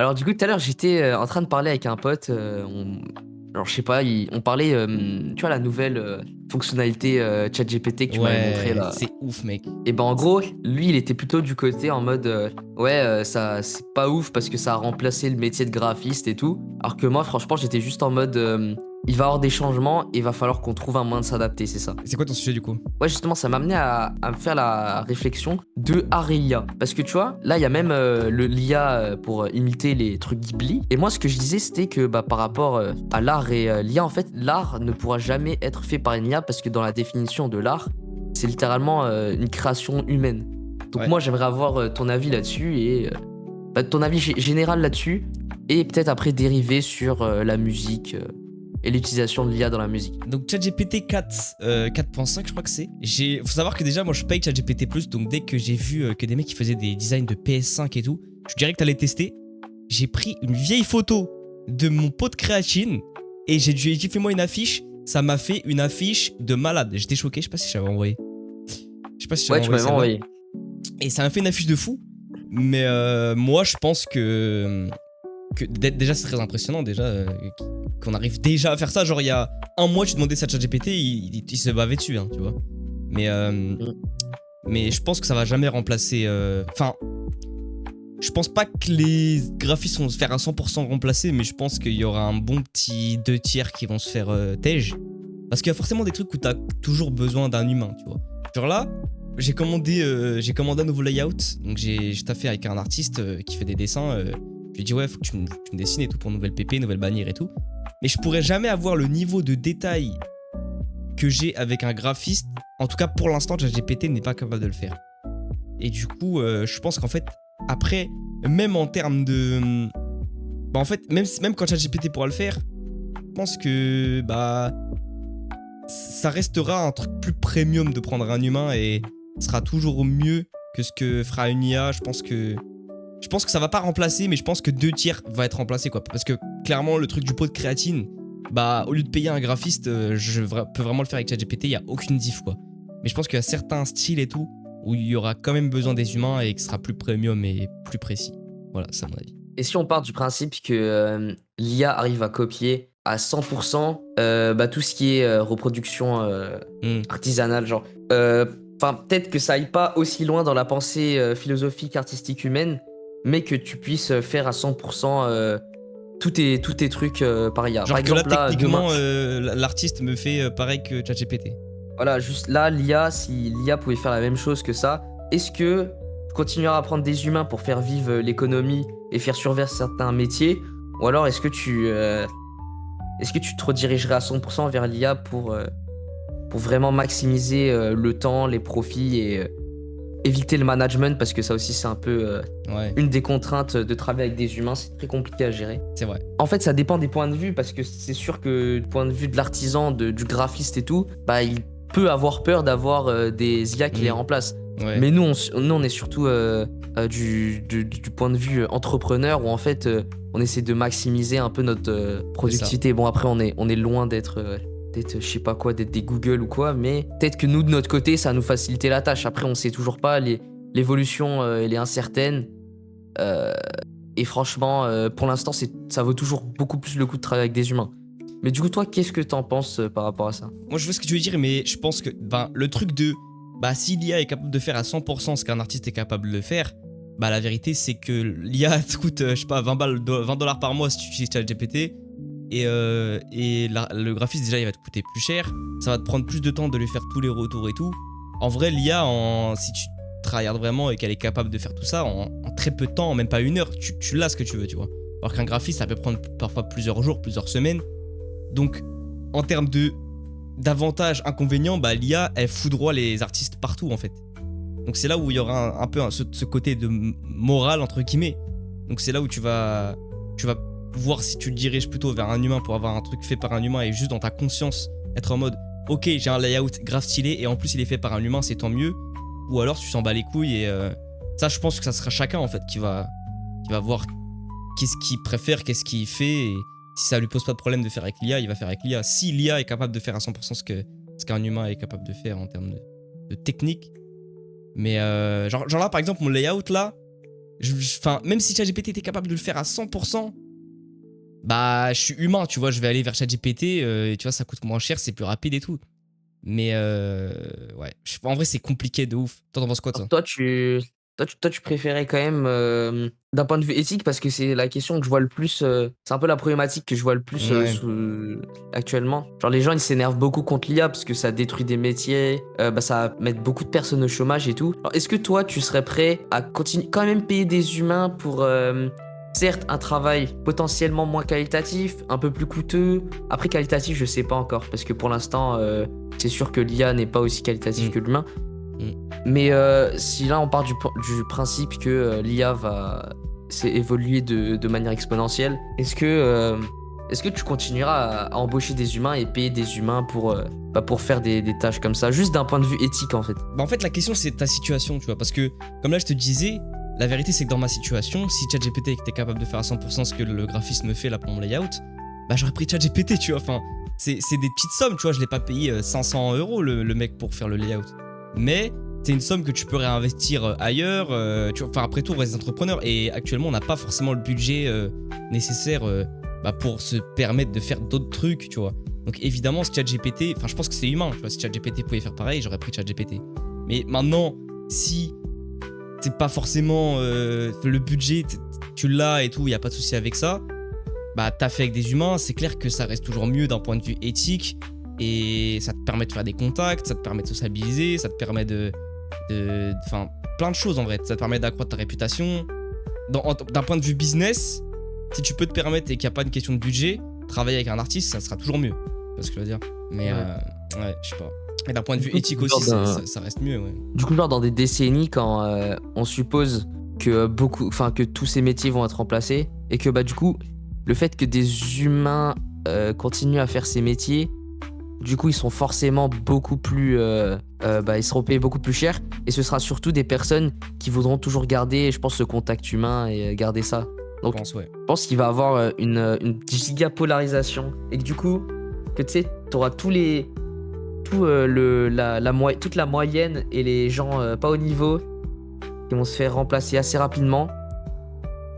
Alors du coup, tout à l'heure, j'étais en train de parler avec un pote. Alors je sais pas, on parlait, tu vois, la nouvelle fonctionnalité ChatGPT que tu m'avais montré Ouais, là. c'est ouf, mec. Et ben en gros, lui, il était plutôt du côté en mode ouais, ça c'est pas ouf parce que ça a remplacé le métier de graphiste et tout. Alors que moi, franchement, j'étais juste en mode il va y avoir des changements et il va falloir qu'on trouve un moyen de s'adapter, c'est ça. C'est quoi ton sujet du coup? Ouais, justement, ça m'a amené à me faire la réflexion de art et IA. Parce que tu vois, là, il y a même l'IA pour imiter les trucs Ghibli. Et moi, ce que je disais, c'était que bah, par rapport à l'art et l'IA, en fait, l'art ne pourra jamais être fait par une IA parce que dans la définition de l'art, c'est littéralement une création humaine. Donc Ouais. moi, j'aimerais avoir ton avis là-dessus et bah, ton avis général là-dessus. Et peut-être après dériver sur la musique et l'utilisation de l'IA dans la musique. Donc ChatGPT 4, 4.5 je crois que c'est. Faut savoir que déjà moi je paye ChatGPT+, donc dès que j'ai vu que des mecs qui faisaient des designs de PS5 et tout, je dirais que t'allais tester. J'ai pris une vieille photo de mon pot de créatine et j'ai dit fais-moi une affiche. Ça m'a fait une affiche de malade. J'étais choqué, je sais pas si j'avais envoyé. Je sais pas si j'avais Ouais, tu envoyé m'avais celle-là. envoyé. Et ça m'a fait une affiche de fou. Mais moi je pense que déjà c'est très impressionnant déjà qu'on arrive déjà à faire ça. Genre il y a un mois tu demandais ça à ChatGPT, il se bavait dessus, hein, tu vois. Mais mais je pense que ça va jamais remplacer. Enfin, je pense pas que les graphistes vont se faire à 100% remplacer, mais je pense qu'il y aura un bon petit 2 tiers qui vont se faire tège. Parce qu'il y a forcément des trucs où t'as toujours besoin d'un humain, tu vois. Genre là, j'ai commandé un nouveau layout, donc j'ai taffé avec un artiste qui fait des dessins. Je lui ai dit ouais, faut que tu me dessines et tout pour nouvelle PP, nouvelle bannière et tout. Mais je pourrais jamais avoir le niveau de détail que j'ai avec un graphiste. En tout cas, pour l'instant, ChatGPT n'est pas capable de le faire. Et du coup, je pense qu'en fait, après, même en termes de... Bah en fait, même quand ChatGPT pourra le faire, je pense que bah ça restera un truc plus premium de prendre un humain et ce sera toujours mieux que ce que fera une IA. Je pense que ça va pas remplacer, mais je pense que 2 tiers va être remplacé, quoi. Parce que clairement, le truc du pot de créatine, bah au lieu de payer un graphiste, peux vraiment le faire avec ChatGPT, il y a aucune diff, quoi. Mais je pense qu'il y a certains styles et tout où il y aura quand même besoin des humains et que ce sera plus premium et plus précis. Voilà, c'est à mon avis. Et si on part du principe que l'IA arrive à copier à 100% bah, tout ce qui est reproduction Hmm. artisanale, genre, enfin peut-être que ça aille pas aussi loin dans la pensée philosophique, artistique humaine, mais que tu puisses faire à 100% tous tes trucs par IA. Par Genre que là, exemple, là, demain, techniquement, l'artiste me fait pareil que ChatGPT. voilà, juste là, l'IA, si l'IA pouvait faire la même chose que ça, est-ce que tu continueras à prendre des humains pour faire vivre l'économie et faire survivre certains métiers? Ou alors est-ce que tu te redirigerais à 100% vers l'IA pour vraiment maximiser le temps, les profits et éviter le management? Parce que ça aussi, c'est un peu Ouais, une des contraintes de travailler avec des humains, c'est très compliqué à gérer. c'est vrai. En fait, ça dépend des points de vue parce que c'est sûr que du point de vue de l'artisan, du graphiste et tout, bah il peut avoir peur d'avoir des IA qui les Hmm. remplacent. Ouais, Mais nous, on est surtout du point de vue entrepreneur où en fait, on essaie de maximiser un peu notre c'est ça. productivité. Bon, après, on est loin d'être, je sais pas quoi, d'être des Google ou quoi, mais peut-être que nous, de notre côté, ça va nous faciliter la tâche. Après, on sait toujours pas, l'évolution, elle est incertaine. Euh, et franchement, pour l'instant, ça vaut toujours beaucoup plus le coup de travailler avec des humains. Mais du coup, toi, qu'est-ce que t'en penses par rapport à ça? Moi, je vois ce que tu veux dire, mais je pense que ben, le truc de. Bah, si l'IA est capable de faire à 100% ce qu'un artiste est capable de faire, bah, la vérité, c'est que l'IA te coûte, je sais pas, 20 balles, 20 dollars par mois si tu utilises ChatGPT. Le graphiste, déjà, il va te coûter plus cher. Ça va te prendre plus de temps de lui faire tous les retours et tout. En vrai, l'IA, si tu travailles vraiment et qu'elle est capable de faire tout ça, en très peu de temps, même pas une heure, tu l'as ce que tu veux, tu vois. Alors qu'un graphiste, ça peut prendre parfois plusieurs jours, plusieurs semaines. Donc, en termes d'avantages, inconvénients, bah, l'IA, elle foudroie les artistes partout, en fait. Donc, c'est là où il y aura un peu ce côté de morale, entre guillemets. Donc, c'est là où tu vas voir si tu te diriges plutôt vers un humain pour avoir un truc fait par un humain et juste dans ta conscience être en mode ok, j'ai un layout grave stylé et en plus il est fait par un humain, c'est tant mieux. Ou alors tu t'en bats les couilles et ça, je pense que ça sera chacun en fait qui va voir qu'est-ce qu'il préfère, qu'est-ce qu'il fait. Et si ça lui pose pas de problème de faire avec l'IA, il va faire avec l'IA. Si l'IA est capable de faire à 100% ce qu'un humain est capable de faire en termes de technique. Mais genre là, par exemple, mon layout là, Enfin, même si ChatGPT était capable de le faire à 100%, bah, je suis humain, tu vois, je vais aller vers ChatGPT, et tu vois, ça coûte moins cher, c'est plus rapide et tout. Mais ouais, en vrai, c'est compliqué de ouf. Toi, t'en penses quoi, Alors toi? toi, tu préférais quand même, d'un point de vue éthique, parce que c'est la question que je vois le plus, c'est un peu la problématique que je vois le plus, Ouais. actuellement. Genre les gens, ils s'énervent beaucoup contre l'IA parce que ça détruit des métiers, bah, ça va mettre beaucoup de personnes au chômage et tout. Alors est-ce que toi, tu serais prêt à continuer quand même payer des humains pour, certes, un travail potentiellement moins qualitatif, un peu plus coûteux? Après qualitatif, je sais pas encore, parce que pour l'instant, c'est sûr que l'IA n'est pas aussi qualitatif Mm. que l'humain. Mm. Mais si là on part du principe que l'IA va évoluer de manière exponentielle, est-ce que tu continueras à embaucher des humains et payer des humains pour faire des tâches comme ça, juste d'un point de vue éthique en fait? Bah, en fait, la question, c'est ta situation, tu vois. Parce que, comme là, je te disais, la vérité, c'est que dans ma situation, si ChatGPT était capable de faire à 100% ce que le graphisme fait là pour mon layout, bah, j'aurais pris ChatGPT, tu vois. Enfin, c'est des petites sommes, tu vois. Je l'ai pas payé 500 € le mec pour faire le layout. Mais c'est une somme que tu peux réinvestir ailleurs. Tu vois. Enfin, après tout, on reste entrepreneur. Et actuellement, on n'a pas forcément le budget nécessaire bah, pour se permettre de faire d'autres trucs, tu vois. Donc évidemment, si ChatGPT, enfin je pense que c'est humain, tu vois, si ChatGPT pouvait faire pareil, j'aurais pris ChatGPT. Mais maintenant, si c'est pas forcément le budget, tu l'as et tout, il y a pas de souci avec ça, bah t'as fait avec des humains, c'est clair que ça reste toujours mieux d'un point de vue éthique et ça te permet de faire des contacts, ça te permet de sociabiliser, ça te permet enfin plein de choses en vrai, ça te permet d'accroître ta réputation. D'un point de vue business, si tu peux te permettre et qu'il n'y a pas une question de budget, travailler avec un artiste, ça sera toujours mieux. Tu vois ce que je veux dire? Mais Ouais. ouais, je sais pas. Et d'un point de Du vue coup, éthique aussi, ça reste mieux, ouais. genre dans des décennies, quand on suppose que que tous ces métiers vont être remplacés, et que bah du coup, le fait que des humains continuent à faire ces métiers, du coup, ils sont forcément beaucoup plus, bah, ils seront payés beaucoup plus cher, et ce sera surtout des personnes qui voudront toujours garder, je pense, ce contact humain et garder ça. Je Donc, pense, ouais. je pense qu'il va avoir une giga polarisation, et que du coup, que tu sais, t'auras toute la moyenne et les gens pas au niveau qui vont se faire remplacer assez rapidement.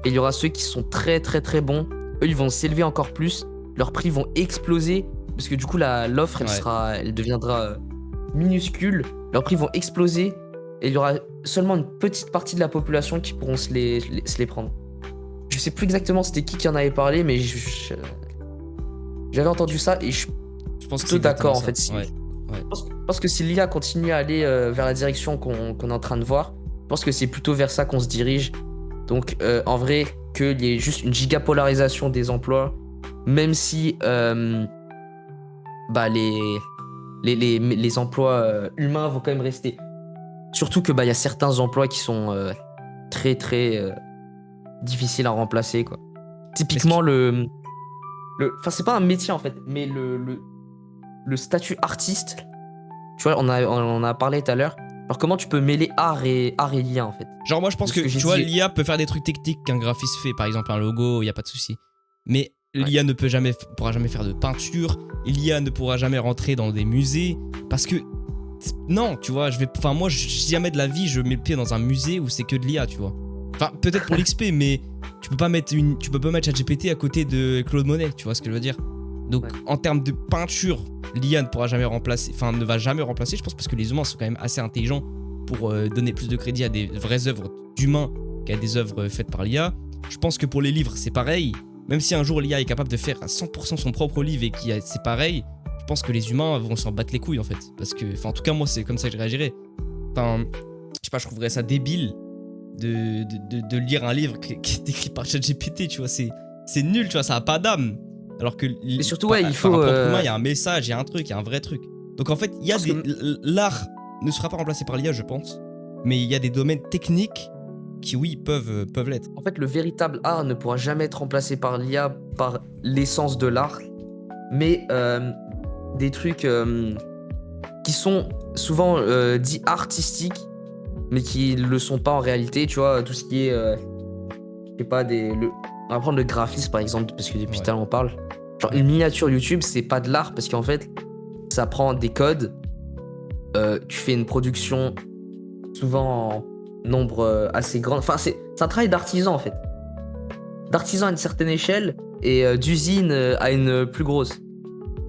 Et il y aura ceux qui sont très très très bons. Eux, ils vont s'élever encore plus. Leurs prix vont exploser parce que du coup, l'offre, Ouais. elle deviendra minuscule. Leurs prix vont exploser et il y aura seulement une petite partie de la population qui pourront se les prendre. Je sais plus exactement c'était qui en avait parlé, mais j'avais entendu ça et je suis Je pense que c'est plutôt exactement d'accord en ça. fait. Ouais. Ouais. Je pense que si l'IA continue à aller vers la direction qu'on est en train de voir, je pense que c'est plutôt vers ça qu'on se dirige. Donc en vrai, qu'il y ait juste une giga polarisation des emplois, même si bah, les emplois humains vont quand même rester. Surtout que bah, y a certains emplois qui sont très très difficiles à remplacer, quoi. Mais ce qui... Typiquement enfin c'est pas un métier en fait, mais le statut artiste. Tu vois, on a parlé tout à l'heure. Alors comment tu peux mêler art et lien en fait? Genre, moi, je De pense ce que, que j'ai tu vois, dit. l'IA peut faire des trucs techniques qu'un graphiste fait. Par exemple, un logo, il n'y a pas de souci. Mais Ouais. l'IA ne pourra jamais faire de peinture. L'IA ne pourra jamais rentrer dans des musées. Parce que, non, tu vois, enfin, moi, si jamais de la vie, je mets le pied dans un musée où c'est que de l'IA, tu vois. Enfin, peut-être pour l'XP, mais tu peux pas mettre ChatGPT à côté de Claude Monet, tu vois ce que je veux dire. Donc, Ouais. en termes de peinture, l'IA ne pourra jamais remplacer, enfin, ne va jamais remplacer, je pense, parce que les humains sont quand même assez intelligents pour donner plus de crédit à des vraies œuvres d'humains qu'à des œuvres faites par l'IA. Je pense que pour les livres, c'est pareil. Même si un jour l'IA est capable de faire à 100% son propre livre et c'est pareil, je pense que les humains vont s'en battre les couilles en fait. Parce que, enfin, en tout cas, moi, c'est comme ça que je réagirais. Enfin, je sais pas, je trouverais ça débile de lire un livre qui est écrit par ChatGPT, tu vois. C'est nul, tu vois, ça a pas d'âme. Alors que Et surtout, par ouais, il faut. un propre humain, il y a un message, il y a un truc, il y a un vrai truc. Donc en fait, il y a Parce que l'art ne sera pas remplacé par l'IA, je pense. Mais il y a des domaines techniques qui, oui, peuvent l'être. en fait, le véritable art ne pourra jamais être remplacé par l'IA, par l'essence de l'art, mais des trucs qui sont souvent dits artistiques, mais qui le sont pas en réalité. Tu vois, tout ce qui est, je sais pas, on va prendre le graphisme par exemple, parce que depuis tout à l'heure on parle. Genre une miniature YouTube, c'est pas de l'art parce qu'en fait, ça prend des codes. Tu fais une production souvent nombre assez grand. Enfin, c'est un travail d'artisan en fait. D'artisan à une certaine échelle et d'usine à une plus grosse.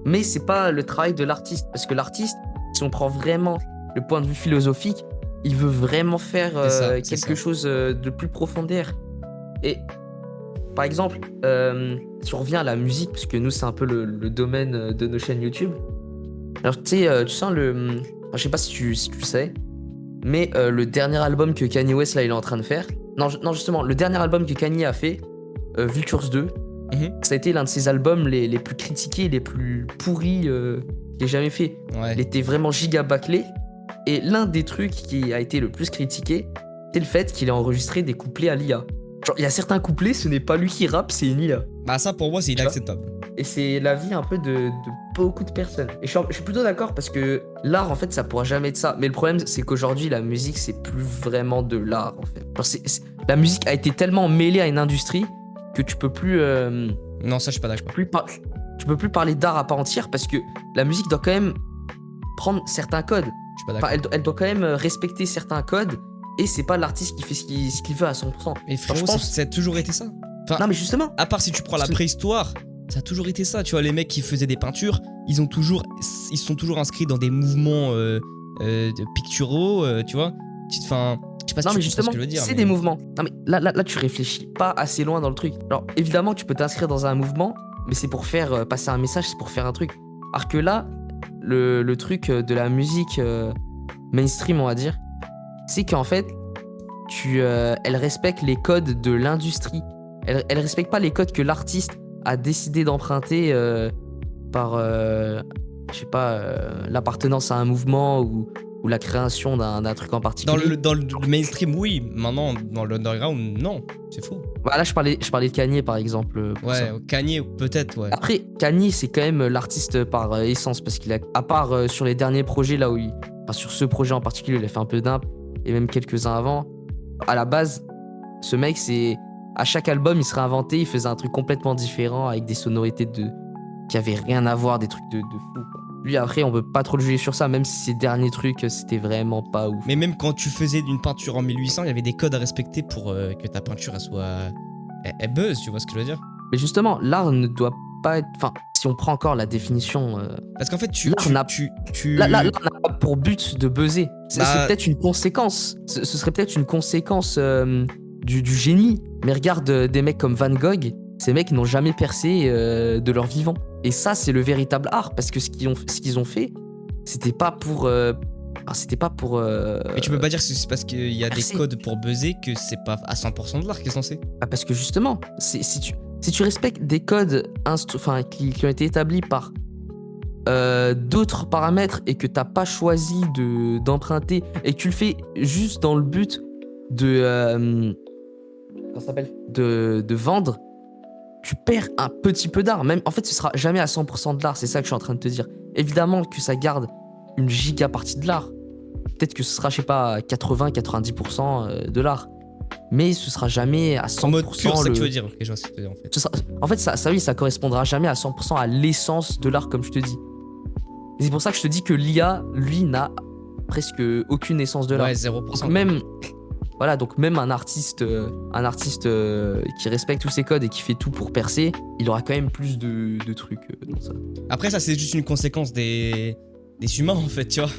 Mais c'est pas le travail de l'artiste. Parce que l'artiste, si on prend vraiment le point de vue philosophique, il veut vraiment faire quelque chose de plus profondeur. Et par exemple, si on revient à la musique, parce que nous, c'est un peu le domaine de nos chaînes YouTube. Alors, tu sais, tu sens le. Enfin, je sais pas si tu le sais, mais le dernier album que Kanye West, là, il est en train de faire. Non, justement, le dernier album que Kanye a fait, Vultures 2, ça a été l'un de ses albums les plus critiqués, les plus pourris qu'il ait jamais fait. Ouais. Il était vraiment giga bâclé. Et l'un des trucs qui a été le plus critiqué, c'est le fait qu'il ait enregistré des couplets à l'IA. Genre, il y a certains couplets, ce n'est pas lui qui rappe, c'est une IA. Bah ça pour moi c'est inacceptable. Et c'est l'avis un peu de beaucoup de personnes. Et je suis plutôt d'accord parce que l'art, en fait, ça pourra jamais être ça. Mais le problème, c'est qu'aujourd'hui, la musique, c'est plus vraiment de l'art, en fait. Genre, la musique a été tellement mêlée à une industrie que tu peux plus... Non, ça je suis pas d'accord. Tu peux plus parler d'art à part entière parce que la musique doit quand même prendre certains codes. Je suis pas d'accord. Enfin, elle doit quand même respecter certains codes et c'est pas l'artiste qui fait ce qu'il veut à 100%. Mais frérot, ça a toujours été ça. Enfin, non mais justement. À part si tu prends la préhistoire, ça a toujours été ça. Tu vois, les mecs qui faisaient des peintures, ils sont toujours inscrits dans des mouvements picturaux, tu vois. Enfin, je sais pas si non, tu mais justement, ce que je veux dire. C'est des mouvements. Non mais là, tu réfléchis pas assez loin dans le truc. Alors évidemment, tu peux t'inscrire dans un mouvement, mais c'est pour faire passer un message, c'est pour faire un truc. Alors que là, le truc de la musique mainstream, on va dire, c'est qu'en fait, elle respecte les codes de l'industrie. Elle respecte pas les codes que l'artiste a décidé d'emprunter par, je sais pas, l'appartenance à un mouvement ou la création d'un truc en particulier. Dans le mainstream, oui. Maintenant, dans l'underground, non. C'est faux. Bah là, je parlais de Kanye, par exemple. Ouais, ça. Kanye, peut-être, ouais. Après, Kanye, c'est quand même l'artiste par essence, parce qu'il a, à part sur les derniers projets, là où enfin, sur ce projet en particulier, il a fait un peu d'imp, et même quelques-uns avant. À la base, ce mec, à chaque album, il se réinventait, il faisait un truc complètement différent, avec des sonorités qui avaient rien à voir, des trucs de fou, quoi. Lui, après, on peut pas trop le juger sur ça, même si ses derniers trucs, c'était vraiment pas ouf. Mais même quand tu faisais d'une peinture en 1800, il y avait des codes à respecter pour que ta peinture, elle buzz, tu vois ce que je veux dire? Mais justement, l'art ne doit pas être... Enfin, si on prend encore la définition... Parce qu'en fait, l'art n'a pas pour but de buzzer. C'est peut-être une conséquence. Ce serait peut-être une conséquence du génie. Mais regarde des mecs comme Van Gogh, ces mecs n'ont jamais percé de leur vivant. Et ça, c'est le véritable art, parce que ce qu'ils ont fait, c'était pas pour... Mais tu peux pas dire que c'est parce qu'il y a des codes pour buzzer que c'est pas à 100% de l'art qui est censé. Parce que justement, si tu respectes des codes qui ont été établis par d'autres paramètres et que t'as pas choisi d'emprunter et que tu le fais juste dans le but de vendre, tu perds un petit peu d'art. Même, en fait, ce sera jamais à 100% de l'art, c'est ça que je suis en train de te dire. Évidemment que ça garde une giga partie de l'art. Peut-être que ce sera, je sais pas, 80-90% de l'art. Mais ce sera jamais à 100%. En mode pur, c'est ça que tu veux dire. Ok, je vois ce que tu veux dire, en fait. Ça correspondra jamais à 100% à l'essence de l'art, comme je te dis. Et c'est pour ça que je te dis que l'IA, lui, n'a presque aucune essence de l'art. Ouais, 0%. Donc même un artiste qui respecte tous ses codes et qui fait tout pour percer, il aura quand même plus de trucs dans ça. Après, ça, c'est juste une conséquence des humains, en fait, tu vois.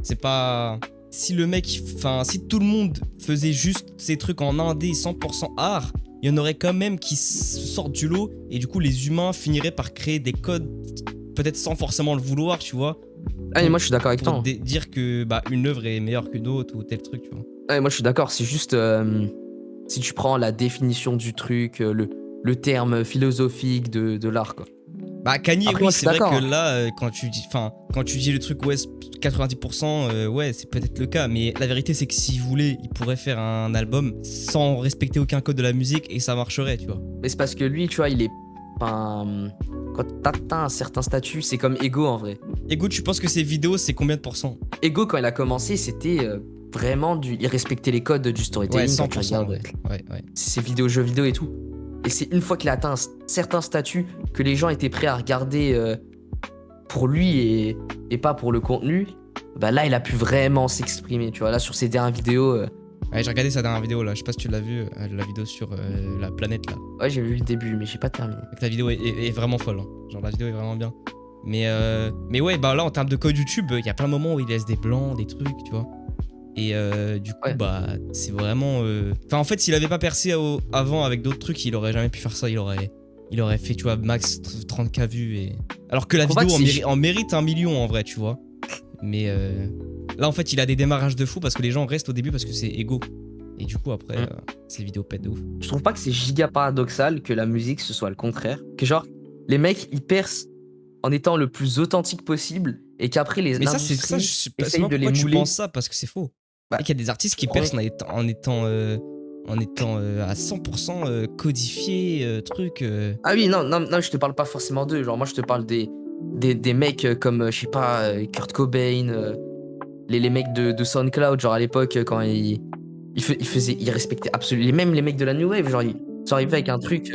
C'est pas... Si le mec... Enfin, si tout le monde faisait juste ces trucs en indé 100% art, il y en aurait quand même qui sortent du lot et du coup, les humains finiraient par créer des codes, peut-être sans forcément le vouloir, tu vois. Ah, mais moi, je suis d'accord avec toi. Dire que une œuvre est meilleure qu'une autre ou tel truc, tu vois. Ah, moi, je suis d'accord. C'est juste... si tu prends la définition du truc, le terme philosophique de l'art, quoi. Kanye, après, oui, c'est vrai que là, quand tu dis le truc, ouais, 90%, ouais, c'est peut-être le cas, mais la vérité, c'est que s'il voulait, il pourrait faire un album sans respecter aucun code de la musique et ça marcherait, tu vois. Mais c'est parce que lui, tu vois, il est pas... Quand t'atteins un certain statut, c'est comme Ego, en vrai. Ego, tu penses que ses vidéos, c'est combien de pourcents? Ego, quand il a commencé, c'était vraiment il respectait les codes du storytelling. Ouais, 100%, ouais. Ses vidéos, jeux vidéo et tout. Et c'est une fois qu'il a atteint un certain statut que les gens étaient prêts à regarder pour lui et pas pour le contenu, là il a pu vraiment s'exprimer, tu vois. Là sur ses dernières vidéos, Ouais, j'ai regardé sa dernière vidéo là, je sais pas si tu l'as vu, la vidéo sur la planète là. Ouais, j'ai vu le début, mais j'ai pas terminé. Donc, la vidéo est vraiment folle, hein. Genre la vidéo est vraiment bien. Mais ouais, bah là en termes de code YouTube, il y a plein de moments où il laisse des blancs, des trucs, tu vois. Et du coup, Ouais. bah c'est vraiment. Enfin, en fait, s'il avait pas percé avant avec d'autres trucs, il aurait jamais pu faire ça. Il aurait fait, tu vois, max 30K vues. Alors que la Faut pas vidéo que c'est- en mérite 1 million en vrai, tu vois. Mais là, en fait, il a des démarrages de fou parce que les gens restent au début parce que c'est égaux. Et du coup, après, ces vidéos pètent de ouf. Je trouve pas que c'est giga paradoxal que la musique ce soit le contraire. Que genre, les mecs ils percent en étant le plus authentique possible et qu'après Mais ça, c'est ça, l'industrie c'est essaye pas de les pourquoi tu mouler. penses ça parce que c'est faux. Bah, Et qu'il y a des artistes qui en percent vrai- en étant à 100% codifiés, trucs. Ah oui, non, non, non, je te parle pas forcément d'eux. Genre, moi, je te parle des mecs comme, je sais pas, Kurt Cobain, les mecs de SoundCloud, genre à l'époque, quand ils respectaient absolument. Même les mecs de la New Wave, genre, ils sont arrivés avec un truc.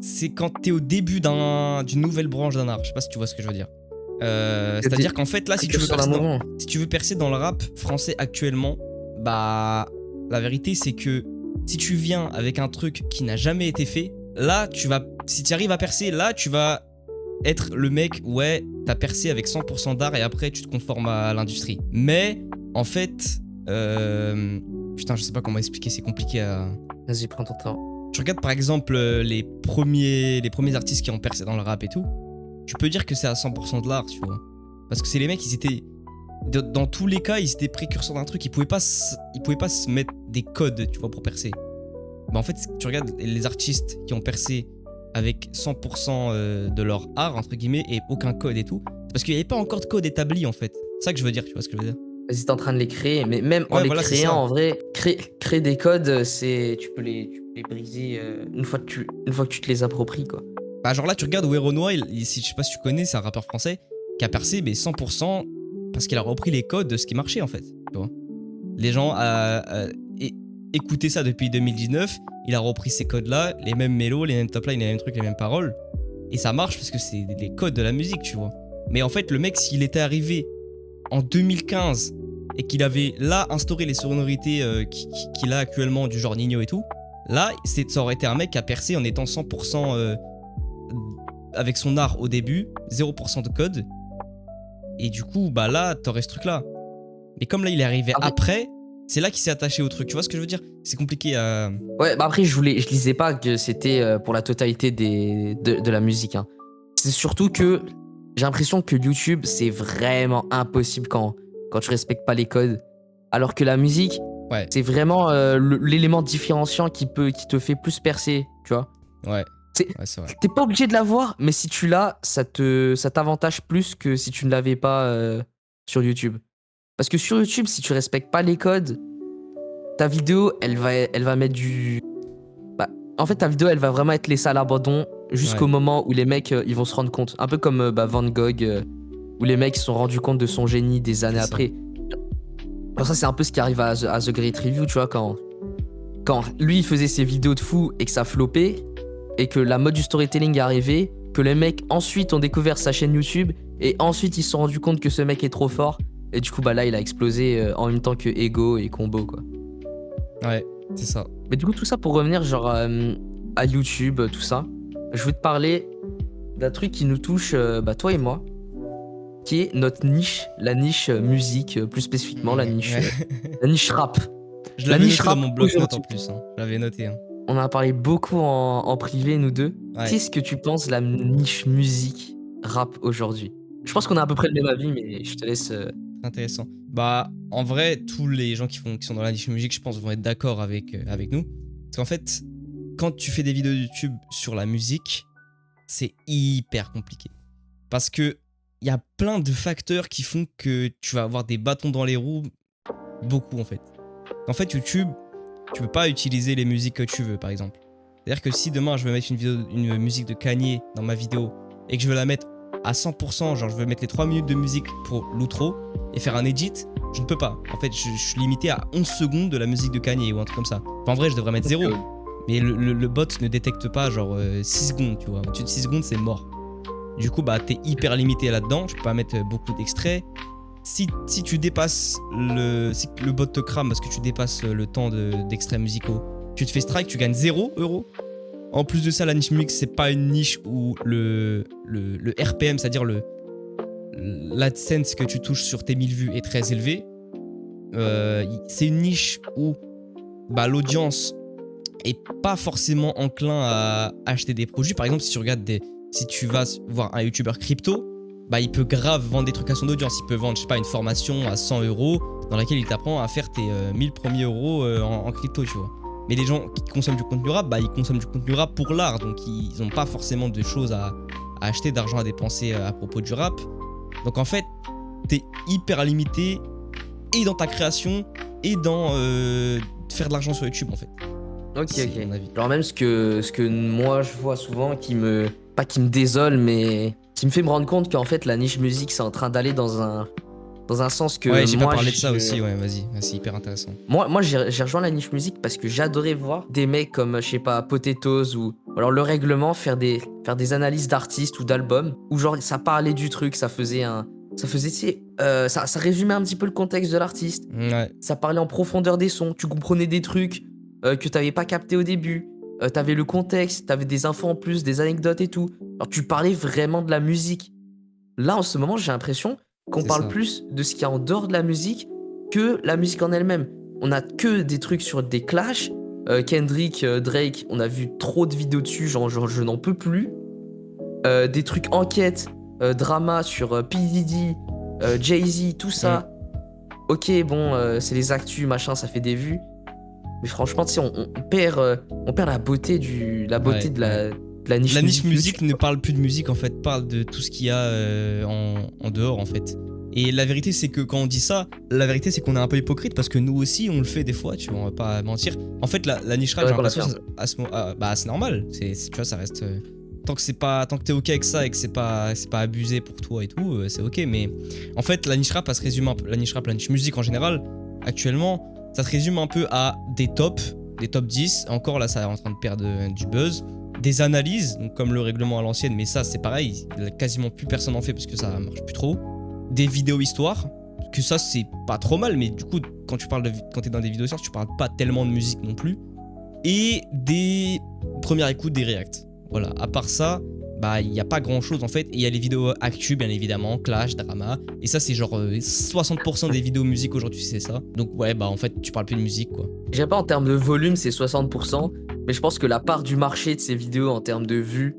C'est quand t'es au début d'une nouvelle branche d'un art. Je sais pas si tu vois ce que je veux dire. C'est-à-dire qu'en fait, là, si tu veux précurseur d'un mouvement. si tu veux percer dans le rap français actuellement, bah, la vérité, c'est que si tu viens avec un truc qui n'a jamais été fait, là, si tu arrives à percer, là, tu vas être le mec, ouais, t'as percé avec 100% d'art et après, tu te conformes à l'industrie. Mais, en fait, putain, je sais pas comment expliquer, c'est compliqué à. Vas-y, prends ton temps. Tu regardes par exemple les premiers artistes qui ont percé dans le rap et tout, tu peux dire que c'est à 100% de l'art, tu vois. Parce que c'est les mecs, ils étaient. Dans tous les cas, ils étaient précurseurs d'un truc, ils pouvaient pas se mettre des codes, tu vois, pour percer. Bah en fait, tu regardes les artistes qui ont percé avec 100% de leur art, entre guillemets, et aucun code et tout, c'est parce qu'il n'y avait pas encore de code établi, en fait. C'est ça que je veux dire, tu vois ce que je veux dire. Vas-y, t'es en train de les créer, mais même en Ouais, les voilà, c'est créant, ça. en vrai, créer des codes, tu peux les briser une fois que tu te les appropries, quoi. Bah genre là, tu regardes Werenoi, je sais pas si tu connais, c'est un rappeur français qui a percé mais 100% parce qu'il a repris les codes de ce qui marchait en fait. Tu vois. Les gens écoutaient ça depuis 2019, il a repris ces codes-là, les mêmes mélos, les mêmes top lines, les mêmes trucs, les mêmes paroles. Et ça marche parce que c'est les codes de la musique, tu vois. Mais en fait, le mec, s'il était arrivé en 2015 et qu'il avait là instauré les sonorités qu'il a actuellement du genre Nino et tout, là, ça aurait été un mec qui a percé en étant 100% avec son art au début, 0% de code. Et du coup, bah là, t'aurais ce truc-là. Mais comme là, il est arrivé après, c'est là qu'il s'est attaché au truc. Tu vois ce que je veux dire? C'est compliqué à. Ouais, bah après, je disais pas que c'était pour la totalité de la musique, hein. C'est surtout que j'ai l'impression que YouTube, c'est vraiment impossible quand tu respectes pas les codes. Alors que la musique, Ouais. c'est vraiment l'élément différenciant qui te fait plus percer, tu vois. Ouais. C'est vrai. T'es pas obligé de l'avoir, mais si tu l'as, ça t'avantage plus que si tu ne l'avais pas sur YouTube. Parce que sur YouTube, si tu respectes pas les codes, ta vidéo, elle va mettre du. Bah, en fait, ta vidéo, elle va vraiment être laissée à l'abandon jusqu'au moment où les mecs, ils vont se rendre compte. Un peu comme Van Gogh, où les mecs se sont rendus compte de son génie des années après. Alors ça, c'est un peu ce qui arrive à The Great Review, tu vois, quand lui, il faisait ses vidéos de fou et que ça flopait, et que la mode du storytelling est arrivée, que les mecs ensuite ont découvert sa chaîne YouTube, et ensuite ils se sont rendus compte que ce mec est trop fort, et du coup, bah là, il a explosé en même temps que Ego et Combo, quoi. Ouais, c'est ça. Mais du coup, tout ça pour revenir genre à YouTube, tout ça, je veux te parler d'un truc qui nous touche, toi et moi, qui est notre niche, la niche musique, plus spécifiquement la niche rap. Je l'avais noté dans mon bloc-notes en plus, hein. Je l'avais noté. Hein. On en a parlé beaucoup en privé, nous deux. Ouais. Qu'est-ce que tu penses de la niche musique rap aujourd'hui? Je pense qu'on a à peu près le même avis, mais je te laisse. Intéressant. Bah, en vrai, tous les gens qui sont dans la niche musique, je pense, vont être d'accord avec nous. Parce qu'en fait, quand tu fais des vidéos YouTube sur la musique, c'est hyper compliqué. Parce que il y a plein de facteurs qui font que tu vas avoir des bâtons dans les roues. Beaucoup, en fait. En fait, YouTube, tu peux pas utiliser les musiques que tu veux, par exemple. C'est-à-dire que si demain, je veux mettre une musique de Kanye dans ma vidéo et que je veux la mettre à 100%, genre je veux mettre les 3 minutes de musique pour l'outro et faire un edit, je ne peux pas. En fait, je suis limité à 11 secondes de la musique de Kanye ou un truc comme ça. Enfin, en vrai, je devrais mettre 0. Mais le bot ne détecte pas genre 6 secondes, tu vois. Au-dessus de 6 secondes, c'est mort. Du coup, bah, t'es hyper limité là-dedans. Je peux pas mettre beaucoup d'extraits. si tu dépasses si le bot te crame parce que tu dépasses le temps d'extraits musicaux, tu te fais strike, tu gagnes 0 €. En plus de ça, la niche musique, c'est pas une niche où le RPM, c'est-à-dire l'AdSense que tu touches sur tes 1000 vues est très élevé. C'est une niche où l'audience est pas forcément enclin à acheter des produits. Par exemple, si tu vas voir un youtubeur crypto, il peut grave vendre des trucs à son audience. Il peut vendre, je sais pas, une formation à 100 € dans laquelle il t'apprend à faire tes 1000 premiers euros en crypto, tu vois. Mais les gens qui consomment du contenu rap, ils consomment du contenu rap pour l'art, donc ils n'ont pas forcément de choses à acheter, d'argent à dépenser à propos du rap. Donc en fait, t'es hyper limité et dans ta création et dans faire de l'argent sur YouTube en fait. Ok. Genre même ce que moi je vois souvent pas qui me désole, mais qui me fait me rendre compte qu'en fait la niche musique c'est en train d'aller dans un sens que ouais, j'ai pas moi, parlé de ça aussi, ouais, vas-y, c'est hyper intéressant. Moi j'ai rejoint la niche musique parce que j'adorais voir des mecs comme, je sais pas, Potatoes ou alors Le Règlement faire des analyses d'artistes ou d'albums où genre ça parlait du truc, ça faisait, tu sais, ça résumait un petit peu le contexte de l'artiste. Ouais. Ça parlait en profondeur des sons, tu comprenais des trucs que t'avais pas capté au début. T'avais le contexte, t'avais des infos en plus, des anecdotes et tout. Alors tu parlais vraiment de la musique. Là en ce moment j'ai l'impression qu'on C'est parle ça. plus de ce qu'il y a en dehors de la musique que la musique en elle-même. On a que des trucs sur des clashs. Kendrick, Drake, on a vu trop de vidéos dessus, genre je n'en peux plus. Des trucs enquête, drama sur P. Diddy, Jay-Z, tout ça. Ok, bon, c'est les actus, machin, ça fait des vues. Mais franchement, tu sais, on perd la beauté de la niche musique. La niche musique ne parle plus de musique en fait, parle de tout ce qu'il y a en dehors en fait. Et la vérité c'est que quand on dit ça, la vérité c'est qu'on est un peu hypocrite parce que nous aussi on le fait des fois, tu vois, on va pas mentir. En fait la niche rap, j'ai l'impression c'est normal, tu vois, ça reste tant que t'es ok avec ça et que c'est pas abusé pour toi et tout, c'est ok. Mais en fait la niche rap, elle se résume un peu, la niche musique en général actuellement, ça se résume un peu à des top 10. Encore là ça est en train de perdre du buzz. Des analyses, donc comme Le Règlement à l'ancienne, mais ça c'est pareil, quasiment plus personne en fait parce que ça marche plus trop. Des vidéos histoires, que ça c'est pas trop mal, mais du coup quand t'es dans des vidéos histoires, tu parles pas tellement de musique non plus. Et des premières écoutes, des reacts. Voilà, à part ça, il y a pas grand chose en fait. Et il y a les vidéos actu bien évidemment, clash, drama. Et ça c'est genre 60% des vidéos musique aujourd'hui c'est ça. Donc ouais, en fait tu parles plus de musique quoi. Je dirais pas en termes de volume c'est 60%, mais je pense que la part du marché de ces vidéos en termes de vues,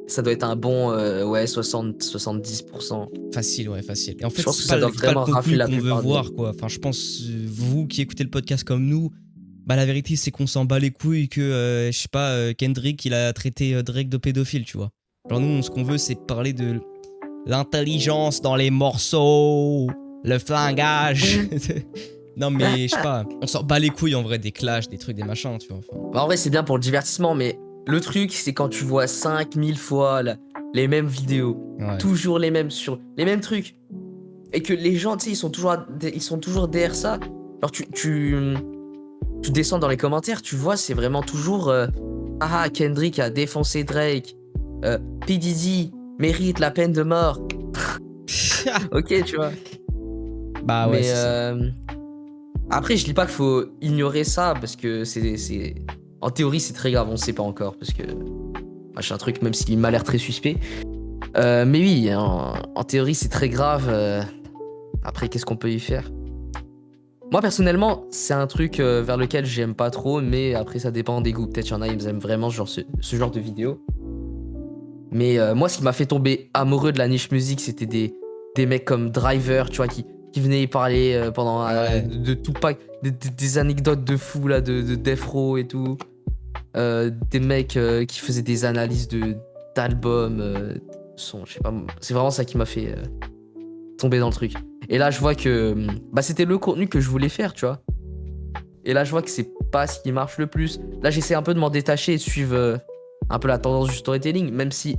ça doit être un bon 70%. Facile, ouais, facile. Et en fait, je pense que c'est ça doit pas vraiment le rafler contenu la qu'on veut plupart voir, quoi. Enfin, je pense, vous qui écoutez le podcast comme nous, la vérité, c'est qu'on s'en bat les couilles que, je sais pas, Kendrick, il a traité Drake de pédophile, tu vois. Genre, nous, ce qu'on veut, c'est parler de l'intelligence dans les morceaux, le flingage. Non, mais je sais pas, on s'en bat les couilles en vrai des clashs, des trucs, des machins, tu vois. Enfin... en vrai, c'est bien pour le divertissement, mais le truc, c'est quand tu vois 5000 fois les mêmes vidéos, toujours les mêmes, sur les mêmes trucs, et que les gens, tu sais, ils sont toujours derrière ça. Alors, tu descends dans les commentaires, tu vois, c'est vraiment toujours Kendrick a défoncé Drake, P. Diddy mérite la peine de mort. Ok, tu vois. Ouais, mais c'est après, je dis pas qu'il faut ignorer ça parce que c'est en théorie c'est très grave, on sait pas encore parce que c'est un truc même s'il m'a l'air très suspect. Mais oui, en théorie c'est très grave. Après, qu'est-ce qu'on peut y faire? Moi personnellement, c'est un truc vers lequel j'aime pas trop, mais après ça dépend des goûts. Peut-être y en a ils aiment vraiment ce genre de vidéo. Mais moi, ce qui m'a fait tomber amoureux de la niche musique, c'était des mecs comme Driver, tu vois, qui venaient y parler pendant de tout pas des anecdotes de fou là, de Death Row et tout. Des mecs qui faisaient des analyses d'albums, je sais pas, c'est vraiment ça qui m'a fait tomber dans le truc. Et là je vois que c'était le contenu que je voulais faire, tu vois. Et là je vois que c'est pas ce qui marche le plus. Là j'essaie un peu de m'en détacher et de suivre un peu la tendance du storytelling, même si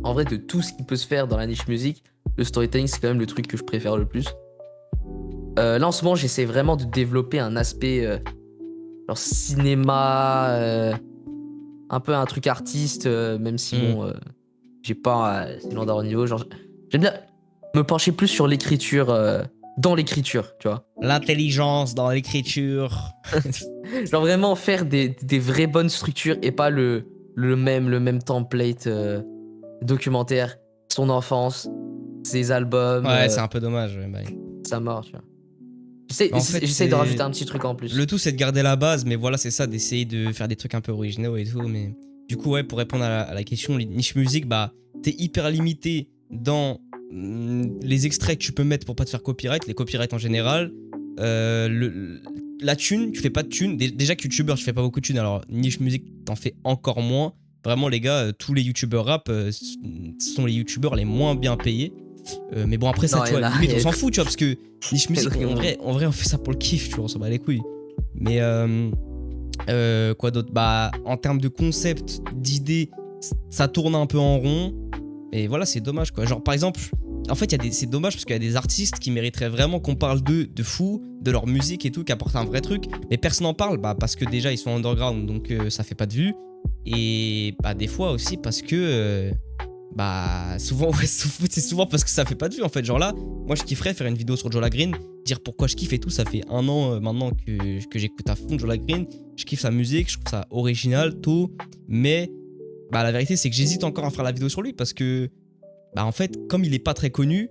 en vrai de tout ce qui peut se faire dans la niche musique, le storytelling c'est quand même le truc que je préfère le plus. Là en ce moment j'essaie vraiment de développer un aspect genre cinéma, un peu un truc artiste, même si bon j'ai pas c'est loin d'avoir le niveau. Genre j'aime bien me pencher plus sur l'écriture, dans l'écriture, tu vois. L'intelligence dans l'écriture. Genre vraiment faire des vraies bonnes structures et pas le même template documentaire, son enfance, ses albums, Ouais, c'est un peu dommage. Ouais, bah. sa mort, tu vois. En fait, J'essaie de rajouter un petit truc en plus. Le tout, c'est de garder la base, mais voilà, c'est ça, d'essayer de faire des trucs un peu originaux et tout. Mais du coup, ouais, pour répondre à la question, les niche musique, bah, t'es hyper limité dans les extraits que tu peux mettre pour pas te faire copyright, les copyrights en général. La thune, tu fais pas de thune. Déjà que youtubeur, tu fais pas beaucoup de thune, alors niche musique, t'en fais encore moins. Vraiment, les gars, tous les youtubeurs rap sont les youtubeurs les moins bien payés. Mais bon, après ça, Non, tu vois, y en a- limite, y a- on s'en fout, tu vois, parce que niche musique, en vrai, on fait ça pour le kiff, tu vois, on s'en bat les couilles. Mais quoi d'autre? Bah, en termes de concept, d'idées, ça tourne un peu en rond. Et voilà, c'est dommage, quoi. Genre, par exemple, en fait, c'est dommage parce qu'il y a des artistes qui mériteraient vraiment qu'on parle d'eux, de fou, de leur musique et tout, qui apportent un vrai truc. Mais personne n'en parle, bah, parce que déjà, ils sont underground, donc ça fait pas de vues. Et bah, des fois aussi parce que. Bah souvent ouais, c'est souvent parce que ça fait pas de vues en fait. Genre là, moi je kifferais faire une vidéo sur Jola Green, dire pourquoi je kiffe et tout. Ça fait 1 an maintenant que j'écoute à fond Jola Green. Je kiffe sa musique, je trouve ça original, tout. Mais bah la vérité c'est que j'hésite encore à faire la vidéo sur lui parce que bah en fait comme il est pas très connu,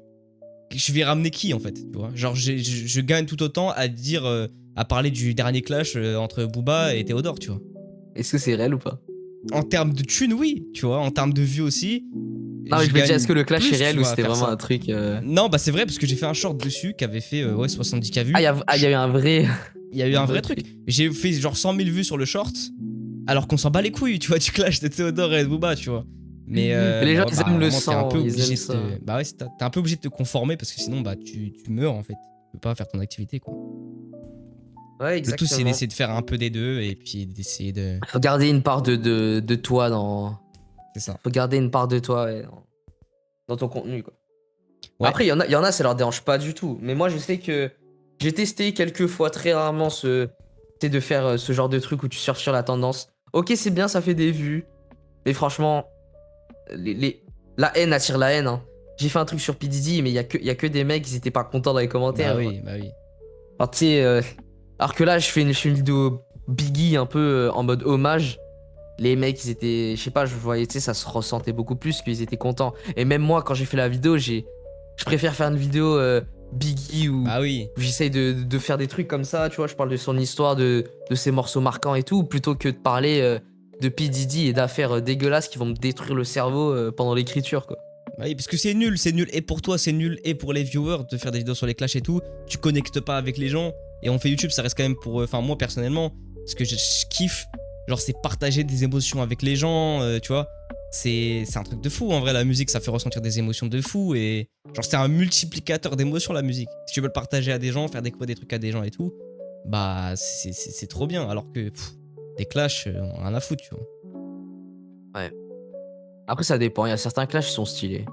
je vais ramener qui en fait, tu vois. Genre je gagne tout autant à dire à parler du dernier clash entre Booba et Théodore, tu vois. Est-ce que c'est réel ou pas? En termes de thunes, oui, tu vois. En termes de vues aussi. Non, mais je me dis, gagne est-ce que le clash plus, est réel tu ou vois, à c'était faire vraiment ça. un truc. Non, bah c'est vrai parce que j'ai fait un short dessus qui avait fait ouais, 70K vues. Ah, il y a eu un vrai. Il y a eu un vrai truc. J'ai fait genre 100 000 vues sur le short, alors qu'on s'en bat les couilles, tu vois, du clash de Théodore et de Booba, tu vois. Mais Les gens, ouais, ils bah, aiment le vraiment, t'es un sang, peu ils obligé aiment de ça. Bah ouais, t'es un peu obligé de te conformer parce que sinon, bah tu meurs en fait. Tu peux pas faire ton activité, quoi. Ouais, Le tout, c'est exactement. d'essayer de faire un peu des deux et puis d'essayer de. Faut garder une part de toi dans. C'est ça. Faut garder une part de toi ouais, dans ton contenu, quoi. Ouais. Après, il y en a, ça leur dérange pas du tout. Mais moi, je sais que j'ai testé quelques fois, très rarement, c'est de faire ce genre de truc où tu surfes sur la tendance. Ok, c'est bien, ça fait des vues. Mais franchement, la haine attire la haine, hein. J'ai fait un truc sur P. Diddy, mais il y a que des mecs, ils étaient pas contents dans les commentaires. Bah oui, bah oui. Alors, tu sais, alors que là, je fais une vidéo Biggie un peu en mode hommage. Les mecs, ils étaient. Je sais pas, je voyais, tu sais, ça se ressentait beaucoup plus qu'ils étaient contents. Et même moi, quand j'ai fait la vidéo, je préfère faire une vidéo Biggie où Bah oui. j'essaye de faire des trucs comme ça, tu vois. Je parle de son histoire, de ses morceaux marquants et tout, plutôt que de parler de P. Diddy et d'affaires dégueulasses qui vont me détruire le cerveau pendant l'écriture, quoi. Bah oui, parce que c'est nul et pour toi, c'est nul et pour les viewers de faire des vidéos sur les clashs et tout. Tu connectes pas avec les gens. Et on fait YouTube, ça reste quand même pour. Enfin, moi personnellement, ce que je kiffe, genre, c'est partager des émotions avec les gens, tu vois. C'est un truc de fou en vrai, la musique, ça fait ressentir des émotions de fou. Et genre, c'est un multiplicateur d'émotions, la musique. Si tu veux le partager à des gens, faire découvrir des trucs à des gens et tout, bah, c'est trop bien. Alors que des clashs, on a rien à foutre, tu vois. Ouais. Après, ça dépend. Il y a certains clashs qui sont stylés.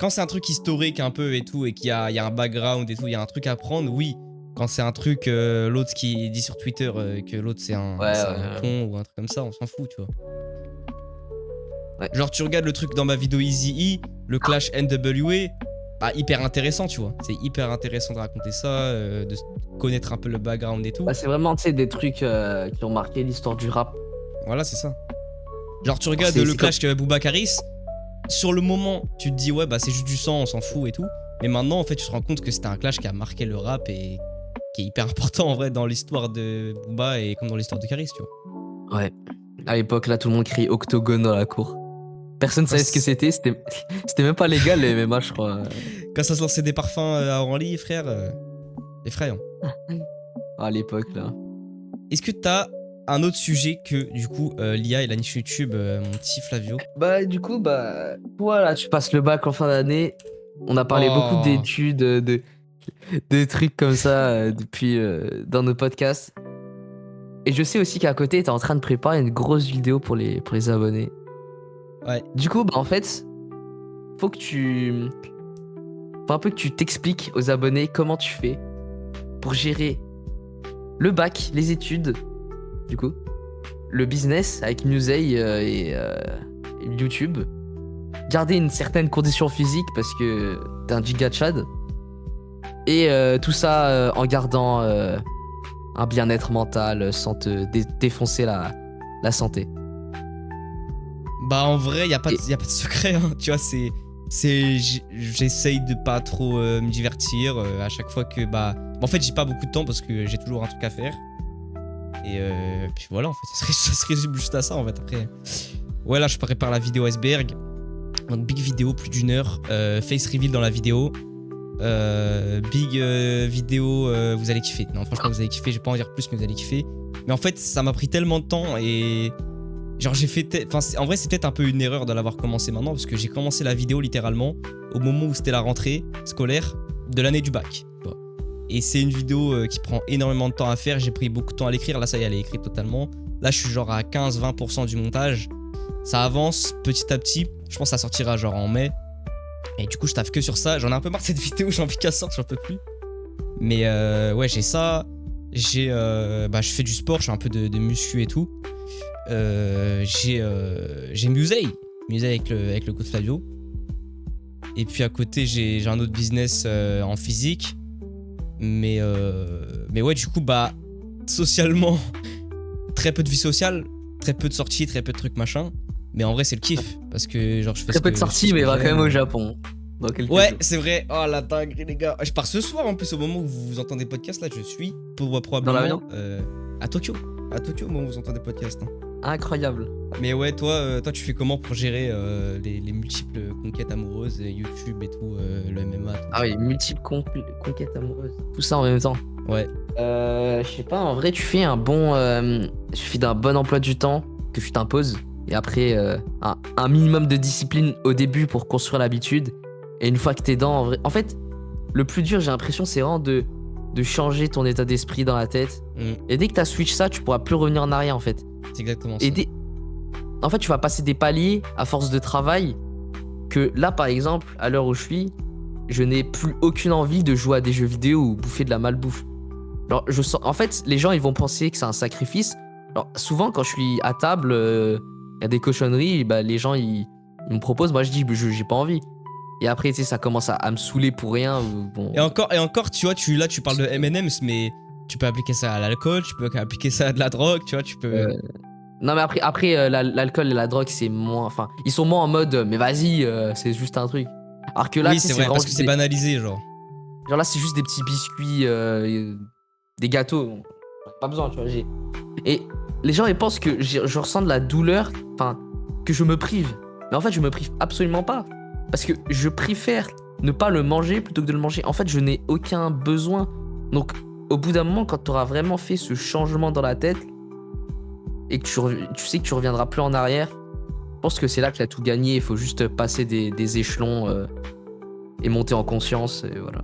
Quand c'est un truc historique un peu et tout, et qu'il y a un background et tout, il y a un truc à prendre, oui. Quand c'est un truc, l'autre qui dit sur Twitter que l'autre c'est un con ou un truc comme ça, on s'en fout, tu vois. Ouais. Genre, tu regardes le truc dans ma vidéo Easy E, le clash NWA, bah, hyper intéressant, tu vois. C'est hyper intéressant de raconter ça, de connaître un peu le background et tout. Bah, c'est vraiment, tu sais, des trucs qui ont marqué l'histoire du rap. Voilà, c'est ça. Genre, tu regardes C'est le clash que Booba Karis, sur le moment, tu te dis, ouais, bah c'est juste du sang, on s'en fout et tout. Mais maintenant, en fait, tu te rends compte que c'était un clash qui a marqué le rap et qui est hyper important en vrai dans l'histoire de Booba et comme dans l'histoire de Karis, tu vois. Ouais. À l'époque, là, tout le monde criait octogone dans la cour. Personne ne savait ce que c'était. C'était même pas légal, les MMA, je crois. Quand ça se lançait des parfums à Orly, frère, effrayant. À l'époque, là. Est-ce que t'as un autre sujet que, du coup, l'IA et la niche YouTube, mon petit Flavio? Bah, du coup, bah, toi, là, tu passes le bac en fin d'année. On a parlé beaucoup Oh. d'études, de trucs comme ça depuis dans nos podcasts. Et je sais aussi qu'à côté, t'es en train de préparer une grosse vidéo pour les abonnés. Ouais. Du coup, bah, en fait, faut un peu que tu t'expliques aux abonnés comment tu fais pour gérer le bac, les études, du coup, le business avec Musei et YouTube. garder une certaine condition physique parce que t'es un giga Chad. Et tout ça en gardant un bien-être mental sans te défoncer la santé. Bah en vrai, y a pas de secret, hein. Tu vois, j'essaye de pas trop me divertir à chaque fois que en fait, j'ai pas beaucoup de temps parce que j'ai toujours un truc à faire. Et puis voilà, en fait, ça se résume juste à ça en fait. Après, ouais, là, je prépare la vidéo iceberg. Donc big vidéo, plus d'1 heure. Face reveal dans la vidéo. Big vidéo, vous allez kiffer. Non, franchement, vous allez kiffer. Je vais pas en dire plus, mais vous allez kiffer. Mais en fait, ça m'a pris tellement de temps et genre j'ai fait. En vrai, c'est peut-être un peu une erreur de l'avoir commencé maintenant parce que j'ai commencé la vidéo littéralement au moment où c'était la rentrée scolaire de l'année du bac. Et c'est une vidéo qui prend énormément de temps à faire. J'ai pris beaucoup de temps à l'écrire. Là, ça y est, elle est écrite totalement. Là, je suis genre à 15-20% du montage. Ça avance petit à petit. Je pense que ça sortira genre en mai. Et du coup, je taffe que sur ça. J'en ai un peu marre de cette vidéo. J'ai envie qu'elle sorte, j'en peux plus. Mais ouais, j'ai ça. Je fais du sport. Je fais un peu de muscu et tout. J'ai Musei avec le coach Flavio. Et puis à côté, j'ai un autre business en physique. Mais ouais, du coup, socialement, très peu de vie sociale, très peu de sorties, très peu de trucs machin. Mais en vrai, c'est le kiff. Parce que genre, je fais Très peu de sorties, mais il va quand même au Japon. Ouais, c'est vrai. Oh la dinguerie, les gars. Je pars ce soir en plus, au moment où vous entendez le podcast. Là, je suis probablement à Tokyo. À Tokyo, au moment où vous entendez le podcast. Hein. Incroyable. Mais ouais, toi, tu fais comment pour gérer les multiples conquêtes amoureuses, YouTube et tout, le MMA tout. Ah oui, multiples conquêtes amoureuses. Tout ça en même temps. Ouais. Je sais pas, en vrai, tu fais un bon. Il suffit d'un bon emploi du temps que tu t'imposes. Et après, un minimum de discipline au début pour construire l'habitude. Et une fois que t'es dedans, en vrai. En fait, le plus dur, j'ai l'impression, c'est vraiment de changer ton état d'esprit dans la tête. Et dès que t'as switch ça, tu pourras plus revenir en arrière, en fait. C'est exactement ça. En fait, tu vas passer des paliers à force de travail que là, par exemple, à l'heure où je suis, je n'ai plus aucune envie de jouer à des jeux vidéo ou bouffer de la malbouffe. Alors, en fait, les gens, ils vont penser que c'est un sacrifice. Alors, souvent, quand je suis à table, y a des cochonneries, les gens, ils me proposent. Moi, je dis, j'ai pas envie. Et après, tu sais, ça commence à me saouler pour rien. Bon. Et encore, tu vois, tu parles de M&M's, mais tu peux appliquer ça à l'alcool, tu peux appliquer ça à de la drogue, tu vois, tu peux... Non, mais après l'alcool et la drogue, c'est moins... Enfin, ils sont moins en mode, mais vas-y, c'est juste un truc. Alors que là, oui, c'est vrai, parce que c'est banalisé, genre. Genre là, c'est juste des petits biscuits, des gâteaux. Pas besoin, tu vois. Et les gens, ils pensent que je ressens de la douleur, enfin, que je me prive. Mais en fait, je me prive absolument pas. Parce que je préfère ne pas le manger plutôt que de le manger. En fait, je n'ai aucun besoin. Donc, au bout d'un moment, quand tu auras vraiment fait ce changement dans la tête et que tu sais que tu reviendras plus en arrière, je pense que c'est là que tu as tout gagné. Il faut juste passer des échelons et monter en conscience. Et voilà.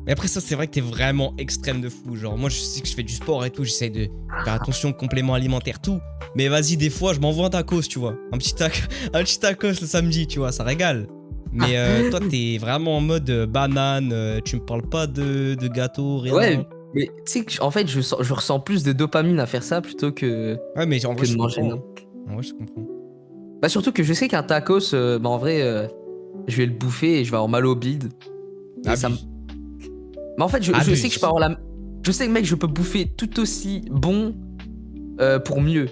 Mais après ça, c'est vrai que t'es vraiment extrême de fou. Genre, moi, je sais que je fais du sport et tout. J'essaie de faire attention aux compléments alimentaires, tout. Mais vas-y, des fois, je m'envoie un tacos, tu vois. Un petit tacos le samedi, tu vois, ça régale. Mais toi, t'es vraiment en mode banane. Tu me parles pas de gâteau, rien. Ouais, mais tu sais, en fait, je ressens plus de dopamine à faire ça plutôt que. Ouais, mais en vrai, je comprends. En vrai, je comprends. Surtout que je sais qu'un tacos, en vrai, je vais le bouffer et je vais avoir mal au bide. Et ça me... Mais en fait, je sais que je peux avoir la. Je sais que, mec, je peux bouffer tout aussi bon pour mieux.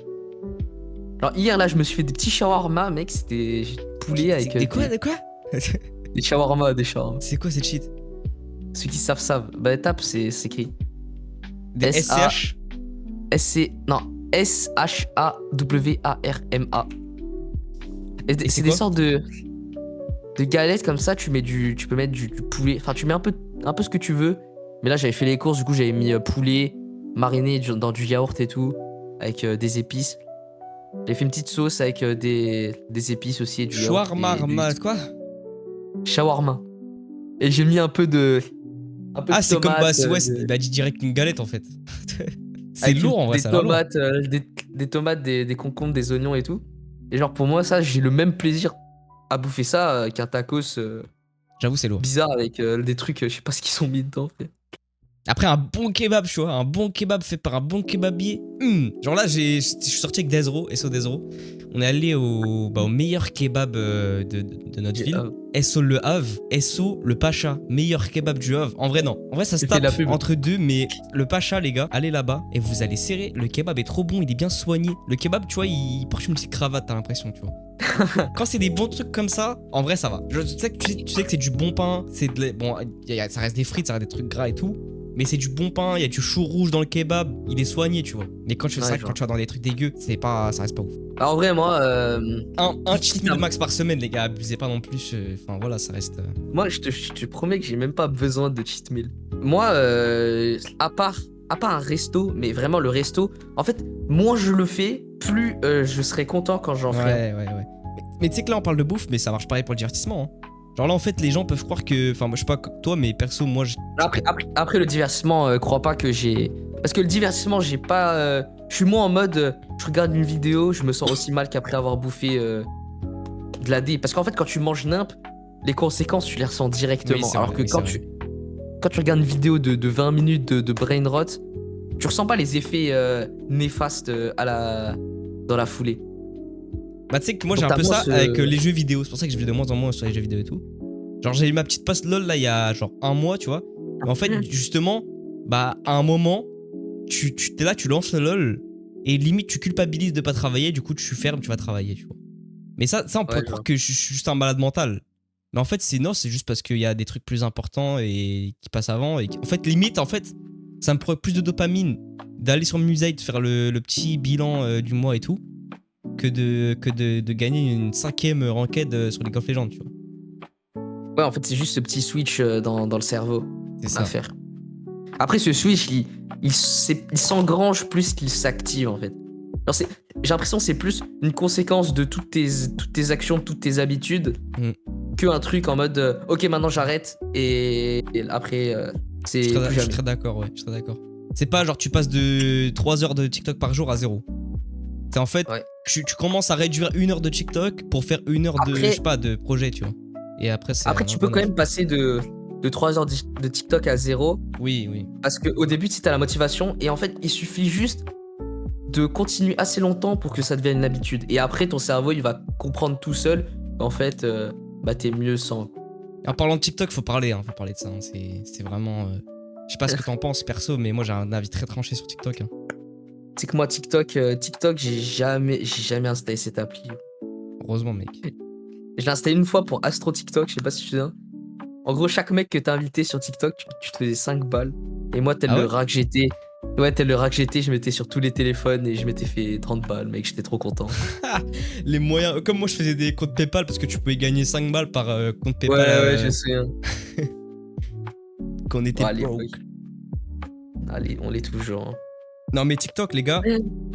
Alors, hier, là, je me suis fait des petits shawarma, mec. C'était poulet avec. Des quoi? Des shawarma, des shawarma. C'est quoi cette shit? Ceux qui savent. Tape, c'est écrit. Des SCH? Non, SHAWARMA. Et c'est des sortes de galettes comme ça. Tu peux mettre du poulet. Enfin, tu mets un peu ce que tu veux. Mais là, j'avais fait les courses. Du coup, j'avais mis poulet mariné dans du yaourt et tout. Avec des épices. J'ai fait une petite sauce avec des épices aussi. Et du shawarma, quoi? Shawarma. Et j'ai mis un peu de. C'est comme dis direct une galette en fait. C'est lourd en vrai, ça. Des tomates, des concombres, des oignons et tout. Et genre pour moi, ça, j'ai le même plaisir à bouffer ça qu'un tacos. J'avoue, c'est lourd. Bizarre avec des trucs, je sais pas ce qu'ils sont mis dedans. Frère. Après, un bon kebab, tu vois, un bon kebab fait par un bon kebabier. Genre là, je suis sorti avec Desro, SO Desro. On est allé au meilleur kebab de notre ville. SO Le Havre, SO Le Pacha, meilleur kebab du Havre. En vrai, non. En vrai, ça se tape entre deux, mais le Pacha, les gars, allez là-bas et vous allez serrer. Le kebab est trop bon, il est bien soigné. Le kebab, tu vois, il porte une petite cravate, t'as l'impression, tu vois. Quand c'est des bons trucs comme ça, en vrai, ça va. Tu sais que c'est du bon pain. Bon, ça reste des frites, ça reste des trucs gras et tout. Mais c'est du bon pain, il y a du chou rouge dans le kebab, il est soigné, tu vois. Mais quand tu fais ça, quand tu vas dans des trucs dégueux, ça reste pas ouf. Bah, en vrai, moi. Un cheat meal max par semaine, les gars, abusez pas non plus. Enfin voilà, ça reste. Moi, je te promets que j'ai même pas besoin de cheat meal. Moi, à part un resto, mais vraiment le resto, en fait, moins je le fais, plus je serai content quand j'en ferai. Ouais. Mais tu sais que là, on parle de bouffe, mais ça marche pareil pour le divertissement. Hein. Genre là, en fait, les gens peuvent croire que. Enfin, moi, je sais pas toi, mais perso, moi. Après le divertissement, crois pas que j'ai. Parce que le divertissement, j'ai pas. Je suis moins en mode. Je regarde une vidéo, je me sens aussi mal qu'après avoir bouffé de la D. Parce qu'en fait, quand tu manges nimp, les conséquences, tu les ressens directement. Alors que quand tu regardes une vidéo de 20 minutes de brain rot, tu ressens pas les effets néfastes dans la foulée. Bah, tu sais que moi, j'ai un peu ça avec les jeux vidéo. C'est pour ça que je vais de moins en moins sur les jeux vidéo et tout. Genre, j'ai eu ma petite post LOL là il y a genre un mois, tu vois. Mais en fait, justement, bah, à un moment, t'es là, tu lances le LOL et limite, tu culpabilises de pas travailler. Du coup, tu fermes, tu vas travailler, tu vois. Mais ça on pourrait croire que je suis juste un malade mental. Mais en fait, c'est juste parce qu'il y a des trucs plus importants et qui passent avant. Et en fait, limite, ça me procure plus de dopamine d'aller sur Musette, de faire le petit bilan du mois et tout, que de gagner une 5ème ranked sur League of Legends, tu vois. Ouais, en fait, c'est juste ce petit switch dans le cerveau à faire. Après, ce switch, il s'engrange plus qu'il s'active, en fait. J'ai l'impression que c'est plus une conséquence de toutes tes actions, toutes tes habitudes, qu'un truc en mode ok, maintenant j'arrête et après c'est. Je suis très d'accord, ouais. Je suis très d'accord. C'est pas genre tu passes de 3 heures de TikTok par jour à 0. C'est en fait, tu commences à réduire 1 heure de TikTok pour faire 1 heure de projet, tu vois. Et après, tu peux quand même passer de 3 heures de TikTok à 0. Oui. Parce qu'au début, tu as la motivation et en fait, il suffit juste de continuer assez longtemps pour que ça devienne une habitude. Et après, ton cerveau, il va comprendre tout seul qu'en fait, t'es mieux sans. En parlant de TikTok, faut parler de ça. Hein. C'est vraiment. Je sais pas ce que t'en penses perso, mais moi j'ai un avis très tranché sur TikTok. Hein. C'est que moi, TikTok, j'ai jamais installé cette appli. Heureusement, mec. Je l'ai installé une fois pour Astro TikTok, je sais pas si tu te souviens. En gros, chaque mec que t'as invité sur TikTok, tu te faisais 5 balles. Et moi, tel le rack GT. Ouais, tel le rack GT, je mettais sur tous les téléphones et je m'étais fait 30 balles, mec, j'étais trop content. Les moyens. Comme moi, je faisais des comptes PayPal parce que tu pouvais gagner 5 balles par compte PayPal. Ouais, je sais. Qu'on était broke. Allez, on l'est toujours. Hein. Non, mais TikTok, les gars,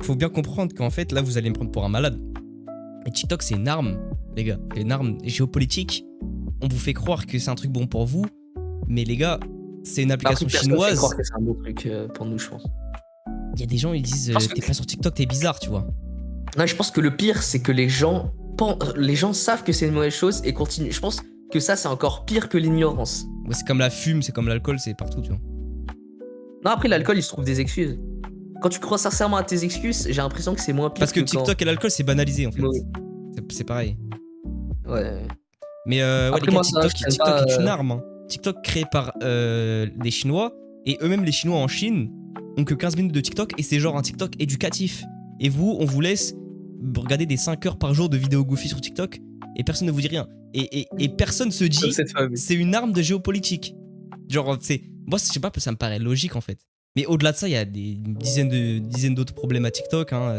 faut bien comprendre qu'en fait, là, vous allez me prendre pour un malade. Et TikTok, c'est une arme, les gars. C'est une arme géopolitique. On vous fait croire que c'est un truc bon pour vous. Mais les gars, c'est une application chinoise. Croire que c'est un bon truc pour nous, je pense. Il y a des gens, ils disent t'es pas sur TikTok, t'es bizarre, tu vois. Non, je pense que le pire, c'est que les gens savent que c'est une mauvaise chose et continuent. Je pense que ça, c'est encore pire que l'ignorance. Ouais, c'est comme la fume, c'est comme l'alcool, c'est partout, tu vois. Non, après, l'alcool, il se trouve des excuses. Quand tu crois sincèrement à tes excuses, j'ai l'impression que c'est moins pire. Parce que TikTok et l'alcool, c'est banalisé, en fait. Oui. C'est pareil. Ouais. Mais après, les gars, moi, TikTok est une arme. Hein. TikTok créé par les Chinois, et eux-mêmes, les Chinois en Chine, ont que 15 minutes de TikTok, et c'est genre un TikTok éducatif. Et vous, on vous laisse regarder des 5 heures par jour de vidéos goofy sur TikTok, et personne ne vous dit rien. Et personne se dit, c'est une arme de géopolitique. Genre, moi, je sais pas, ça me paraît logique, en fait. Mais au-delà de ça, il y a des dizaines d'autres problèmes à TikTok. Hein.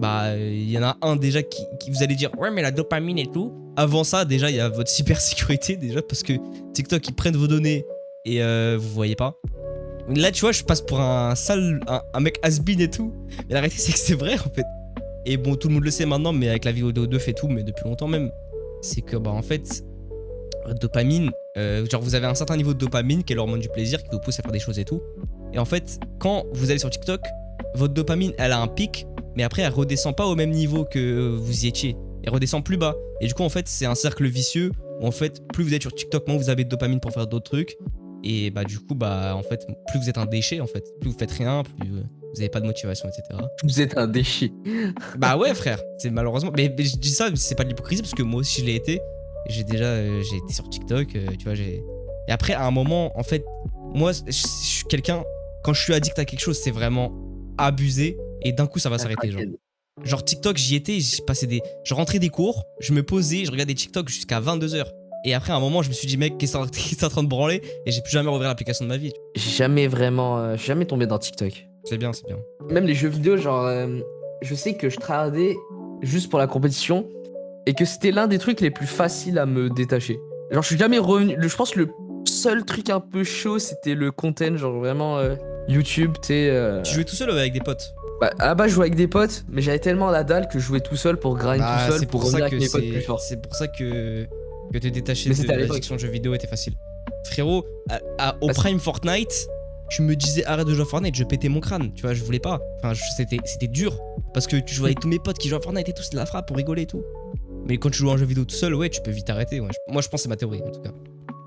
Il y en a un déjà qui vous allez dire ouais, mais la dopamine et tout. Avant ça, déjà, il y a votre cybersécurité, déjà, parce que TikTok, ils prennent vos données et vous voyez pas. Là, tu vois, je passe pour un mec has-been et tout. Mais la réalité, c'est que c'est vrai, en fait. Et bon, tout le monde le sait maintenant, mais avec la vidéo de Odeuf et tout, mais depuis longtemps même. C'est que, en fait, dopamine, genre, vous avez un certain niveau de dopamine qui est l'hormone du plaisir qui vous pousse à faire des choses et tout. Et en fait, quand vous allez sur TikTok, votre dopamine, elle a un pic, mais après, elle redescend pas au même niveau que vous y étiez. Elle redescend plus bas. Et du coup, en fait, c'est un cercle vicieux où, en fait, plus vous êtes sur TikTok, moins vous avez de dopamine pour faire d'autres trucs. Et bah du coup, bah en fait, plus vous êtes un déchet, en fait, plus vous faites rien, plus vous avez pas de motivation, etc. Vous êtes un déchet. Bah ouais, frère, c'est malheureusement. Mais je dis ça, c'est pas de l'hypocrisie parce que moi aussi je l'ai été. J'ai été sur TikTok, tu vois, j'ai. Et après, à un moment, en fait, moi, je suis quelqu'un, quand je suis addict à quelque chose, c'est vraiment abusé et d'un coup, ça va s'arrêter, genre. Genre TikTok, j'y étais, je rentrais des cours, je me posais, je regardais TikTok jusqu'à 22h. Et après, à un moment, je me suis dit, mec, qu'est-ce que t'es en train de branler? Et j'ai plus jamais rouvert l'application de ma vie. J'ai jamais vraiment. J'ai jamais tombé dans TikTok. C'est bien, c'est bien. Même les jeux vidéo, genre. Je sais que je tryhardais juste pour la compétition et que c'était l'un des trucs les plus faciles à me détacher. Genre, je suis jamais revenu. Je pense que le seul truc un peu chaud, c'était le content, genre vraiment YouTube, tu sais. Tu jouais tout seul ou avec des potes? Bah, à la base, je jouais avec des potes, mais j'avais tellement la dalle que je jouais tout seul pour grind tout seul, pour revenir avec mes potes plus forts. C'est pour ça que te détacher Mais de c'était à l'époque. l'addiction de jeux vidéo était facile. Frérot, au prime Fortnite, tu me disais arrête de jouer à Fortnite, je pétais mon crâne, tu vois, je voulais pas. Enfin, c'était dur, parce que tu jouais avec tous mes potes qui jouent à Fortnite et tout, c'était de la frappe pour rigoler et tout. Mais quand tu joues à un jeu vidéo tout seul, ouais, tu peux vite arrêter. Ouais. Moi, je pense que c'est ma théorie, en tout cas.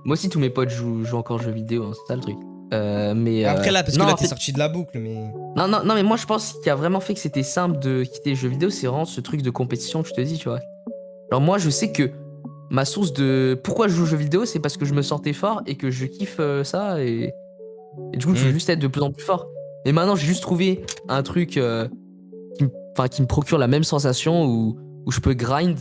Moi aussi, tous mes potes jouent encore aux jeux vidéo, hein, c'est ça le truc. Mais Après là, parce que non, là, en t'es fait- sorti de la boucle, mais... non, mais moi je pense qu'il a vraiment fait que c'était simple de quitter les jeux vidéo, c'est vraiment ce truc de compétition que je te dis, tu vois. Alors moi, je sais que ma source de pourquoi je joue aux jeux vidéo, c'est parce que je me sentais fort et que je kiffe ça et du coup, je veux juste être de plus en plus fort. Et maintenant, j'ai juste trouvé un truc qui me procure la même sensation où je peux grind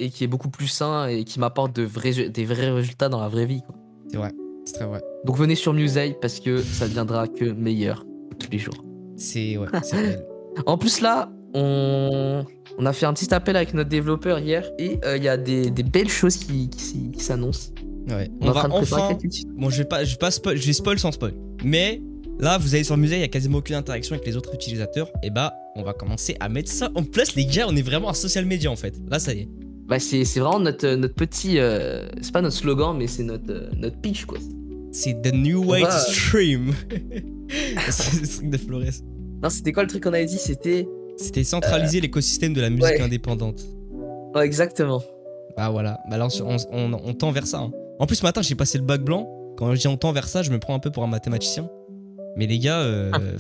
et qui est beaucoup plus sain et qui m'apporte des vrais résultats dans la vraie vie, quoi. C'est vrai, c'est très vrai. Donc venez sur Musei parce que ça deviendra que meilleur tous les jours. C'est réel. En plus là, on a fait un petit appel avec notre développeur hier et il y a des belles choses qui s'annoncent. Ouais. On est On en train va de préparer enfin... quelques petits- Bon, je vais pas spoil, je vais spoil sans spoil. Mais là, vous allez sur le musée, il y a quasiment aucune interaction avec les autres utilisateurs. Et bah, on va commencer à mettre ça en place, les gars. On est vraiment un social media en fait. Là, ça y est. Bah c'est vraiment notre petit... c'est pas notre slogan mais c'est notre pitch quoi. C'est the new way va- to stream. C'est le truc de Flores. Non c'était quoi le truc qu'on avait dit? C'était... C'était centraliser l'écosystème de la musique ouais. indépendante. Ouais, exactement. Bah voilà. Bah là, on tend vers ça. Hein. En plus, ce matin, j'ai passé le bac blanc. Quand je dis on tend vers ça, je me prends un peu pour un mathématicien. Mais les gars,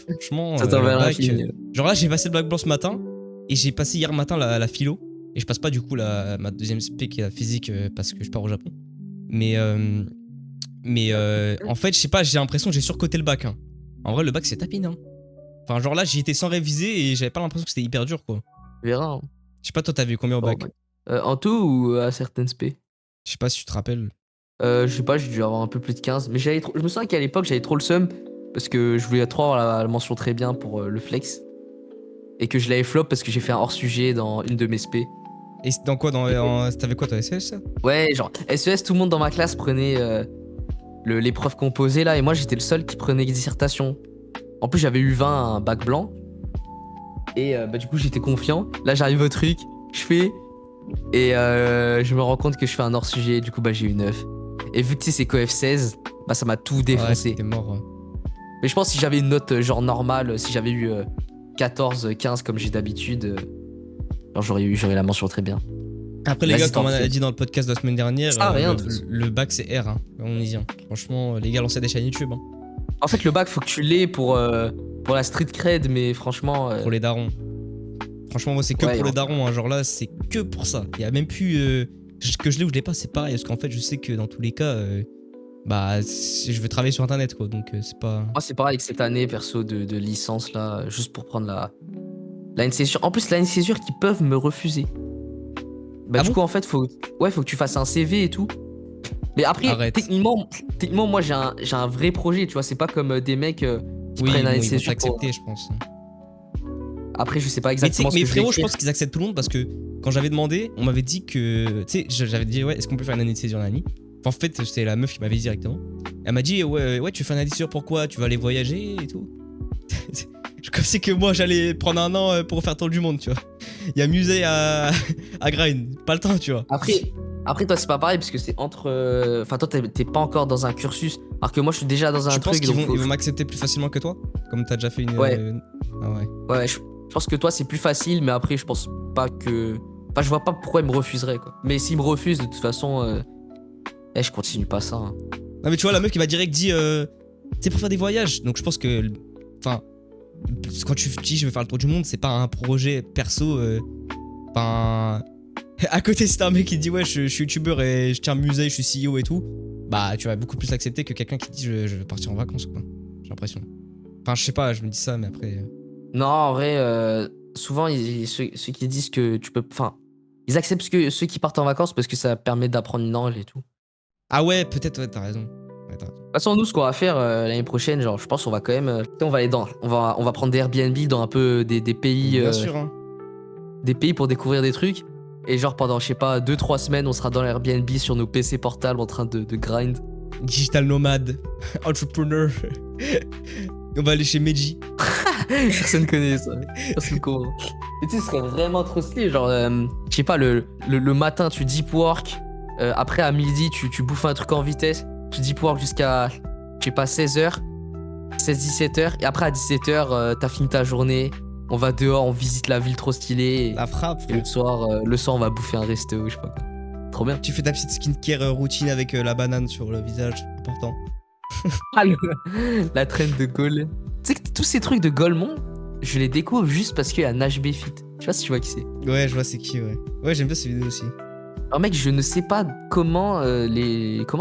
franchement, Ça t'en le vers bac, l'infini. genre là, j'ai passé le bac blanc ce matin et j'ai passé hier matin la philo. Et je passe pas du coup ma deuxième spé qui est la physique parce que je pars au Japon. Mais en fait, je sais pas, j'ai l'impression que j'ai surcoté le bac. Hein. En vrai, le bac c'est tapis, hein. Enfin, genre là, j'y étais sans réviser et j'avais pas l'impression que c'était hyper dur, quoi. On verra. Hein. Je sais pas, toi, t'as vu combien au bac? En tout ou à certaines spé? Je sais pas si tu te rappelles. Je sais pas, j'ai dû avoir un peu plus de 15. Mais je me souviens qu'à l'époque, j'avais trop le seum parce que je voulais trop avoir la mention très bien pour le flex. Et que je l'avais flop parce que j'ai fait un hors-sujet dans une de mes spé. Et dans quoi t'avais quoi, toi, SES ça? Ouais, genre, SES, tout le monde dans ma classe prenait l'épreuve composée là, et moi j'étais le seul qui prenait dissertation. En plus, j'avais eu 20 un bac blanc. Et bah, du coup, j'étais confiant. Là, j'arrive au truc, je fais. Et je me rends compte que je fais un hors-sujet, du coup, bah, j'ai eu 9. Et vu que tu sais, c'est coef 16, bah, ça m'a tout défoncé. Ouais, t'es mort. Ouais. Mais je pense que si j'avais une note genre normale, si j'avais eu 14, 15 comme j'ai d'habitude, genre j'aurais la mention très bien. Après, les Vas-y, gars, comme on t'en a fais. dit dans le podcast de la semaine dernière, Ça, rien, de toute façon. le bac c'est R. Hein. On y vient. Franchement, les gars, lancez des chaînes YouTube. Hein. En fait, le bac, faut que tu l'aies pour la street cred, mais franchement. Pour les darons. Franchement, moi, c'est que Ouais, pour les hein. darons. Hein. Genre là, c'est que pour ça. Il y a même plus. Que je l'ai ou je l'ai pas, c'est pareil. Parce qu'en fait, je sais que dans tous les cas, bah, je veux travailler sur internet, quoi. Donc, c'est pas. Moi, c'est pareil avec cette année, perso, de licence, là, juste pour prendre la N-Césure. En plus, la N-Césure qui peuvent me refuser. Bah, Ah du bon coup, en fait, faut que tu fasses un CV et tout. Mais après, Arrête. techniquement, moi, j'ai un vrai projet, tu vois. C'est pas comme des mecs qui Oui, prennent bon, un ils vont N-Césure. t'accepter, je pense. Après, je sais pas Mais, tu sais, exactement mais ce que frérot, je je pense qu'ils acceptent tout le monde parce que quand j'avais demandé, on m'avait dit que. Tu sais, j'avais dit, ouais, est-ce qu'on peut faire une année de césure, Nani? Enfin, en fait, c'était la meuf qui m'avait dit directement. Elle m'a dit, ouais, tu fais une année de césure, pourquoi? Tu vas aller voyager et tout. Comme c'est que moi, j'allais prendre un an pour faire tour du monde, tu vois. Il y a musée à grind, pas le temps, tu vois. Après, toi, c'est pas pareil parce que c'est entre. Enfin, toi, t'es pas encore dans un cursus. Alors que moi, je suis déjà dans un Je pense truc. qu'ils donc vont m'accepter plus facilement que toi? Comme t'as déjà fait une. Ouais. Ah ouais. Ouais, je pense que toi, c'est plus facile, mais après, je pense pas que. Enfin, je vois pas pourquoi ils me refuseraient, quoi. Mais s'ils me refusent, de toute façon, je continue pas ça. Hein. Non mais tu vois, la meuf qui m'a direct dit c'est pour faire des voyages. Donc je pense que, enfin, quand tu dis je veux faire le tour du monde, c'est pas un projet perso. Enfin, à côté c'est un mec qui dit ouais je suis youtubeur et je tiens un musée, je suis CEO et tout. Bah tu vas beaucoup plus l'accepter que quelqu'un qui dit je veux partir en vacances quoi. J'ai l'impression. Enfin je sais pas, je me dis ça mais après. Non, en vrai, souvent, ceux qui disent que tu peux. Enfin, ils acceptent ceux qui partent en vacances parce que ça permet d'apprendre une langue et tout. Ah ouais, peut-être, ouais, t'as raison. Ouais, t'as raison. De toute façon, nous, ce qu'on va faire l'année prochaine, genre, je pense qu'on va quand même. On va aller dans. On va prendre des Airbnb dans un peu des pays. Bien sûr, hein. Des pays pour découvrir des trucs. Et genre, pendant, je sais pas, 2-3 semaines, on sera dans l'Airbnb sur nos PC portables en train de grind. Digital nomade, entrepreneur. On va aller chez Meiji. Personne connaît ça. Personne comprend. Et tu sais, ce serait vraiment trop stylé. Genre, je sais pas, le matin, tu deep work. Après, à midi, tu bouffes un truc en vitesse. Tu deep work jusqu'à, je sais pas, 16h. 16-17h. Et après, à 17h, t'as fini ta journée. On va dehors, on visite la ville trop stylée. La frappe, Et frère. le soir, on va bouffer un resto, je sais pas quoi. Trop bien. Tu fais ta petite skincare routine avec la banane sur le visage. Important. Ah, la traîne de Gaulle. Tu sais que tous ces trucs de Golemont, je les découvre juste parce qu'il y a Nash Bfit. Je sais pas si tu vois qui c'est. Ouais, je vois c'est qui, ouais. Ouais, j'aime bien ces vidéos aussi. Alors mec, je ne sais pas comment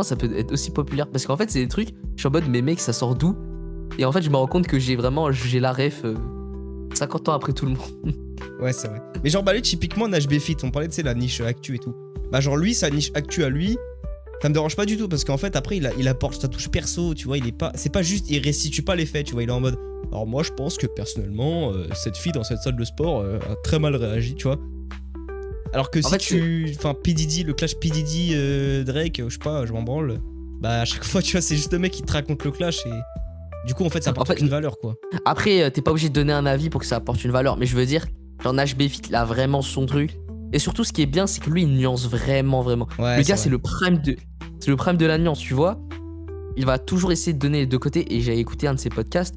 ça peut être aussi populaire. Parce qu'en fait, c'est des trucs, je suis en mode, mais mec, ça sort d'où? Et en fait, je me rends compte que j'ai la ref 50 ans après tout le monde. Ouais, c'est vrai. Mais genre, bah lui, typiquement, Nash Bfit, on parlait de la niche actu et tout. Bah, genre, lui, sa niche actu à lui, ça me dérange pas du tout parce qu'en fait, après, il apporte sa touche perso, tu vois. Il est pas. C'est pas juste, il restitue pas les faits, tu vois. Il est en mode. Alors, moi, je pense que personnellement, cette fille dans cette salle de sport a très mal réagi, tu vois. Alors que En si fait, tu. Enfin, P. Diddy, le clash P. Diddy, Drake, je sais pas, je m'en branle. Bah, à chaque fois, tu vois, c'est juste le mec qui te raconte le clash et. Du coup, en fait, ça apporte aucune valeur, quoi. Après, t'es pas obligé de donner un avis pour que ça apporte une valeur. Mais je veux dire, genre Nash Bfit, il a vraiment son truc. Et surtout, ce qui est bien, c'est que lui, il nuance vraiment. Ouais, Le gars, c'est le prime de la nuance, tu vois. Il va toujours essayer de donner les deux côtés. Et j'ai écouté un de ses podcasts.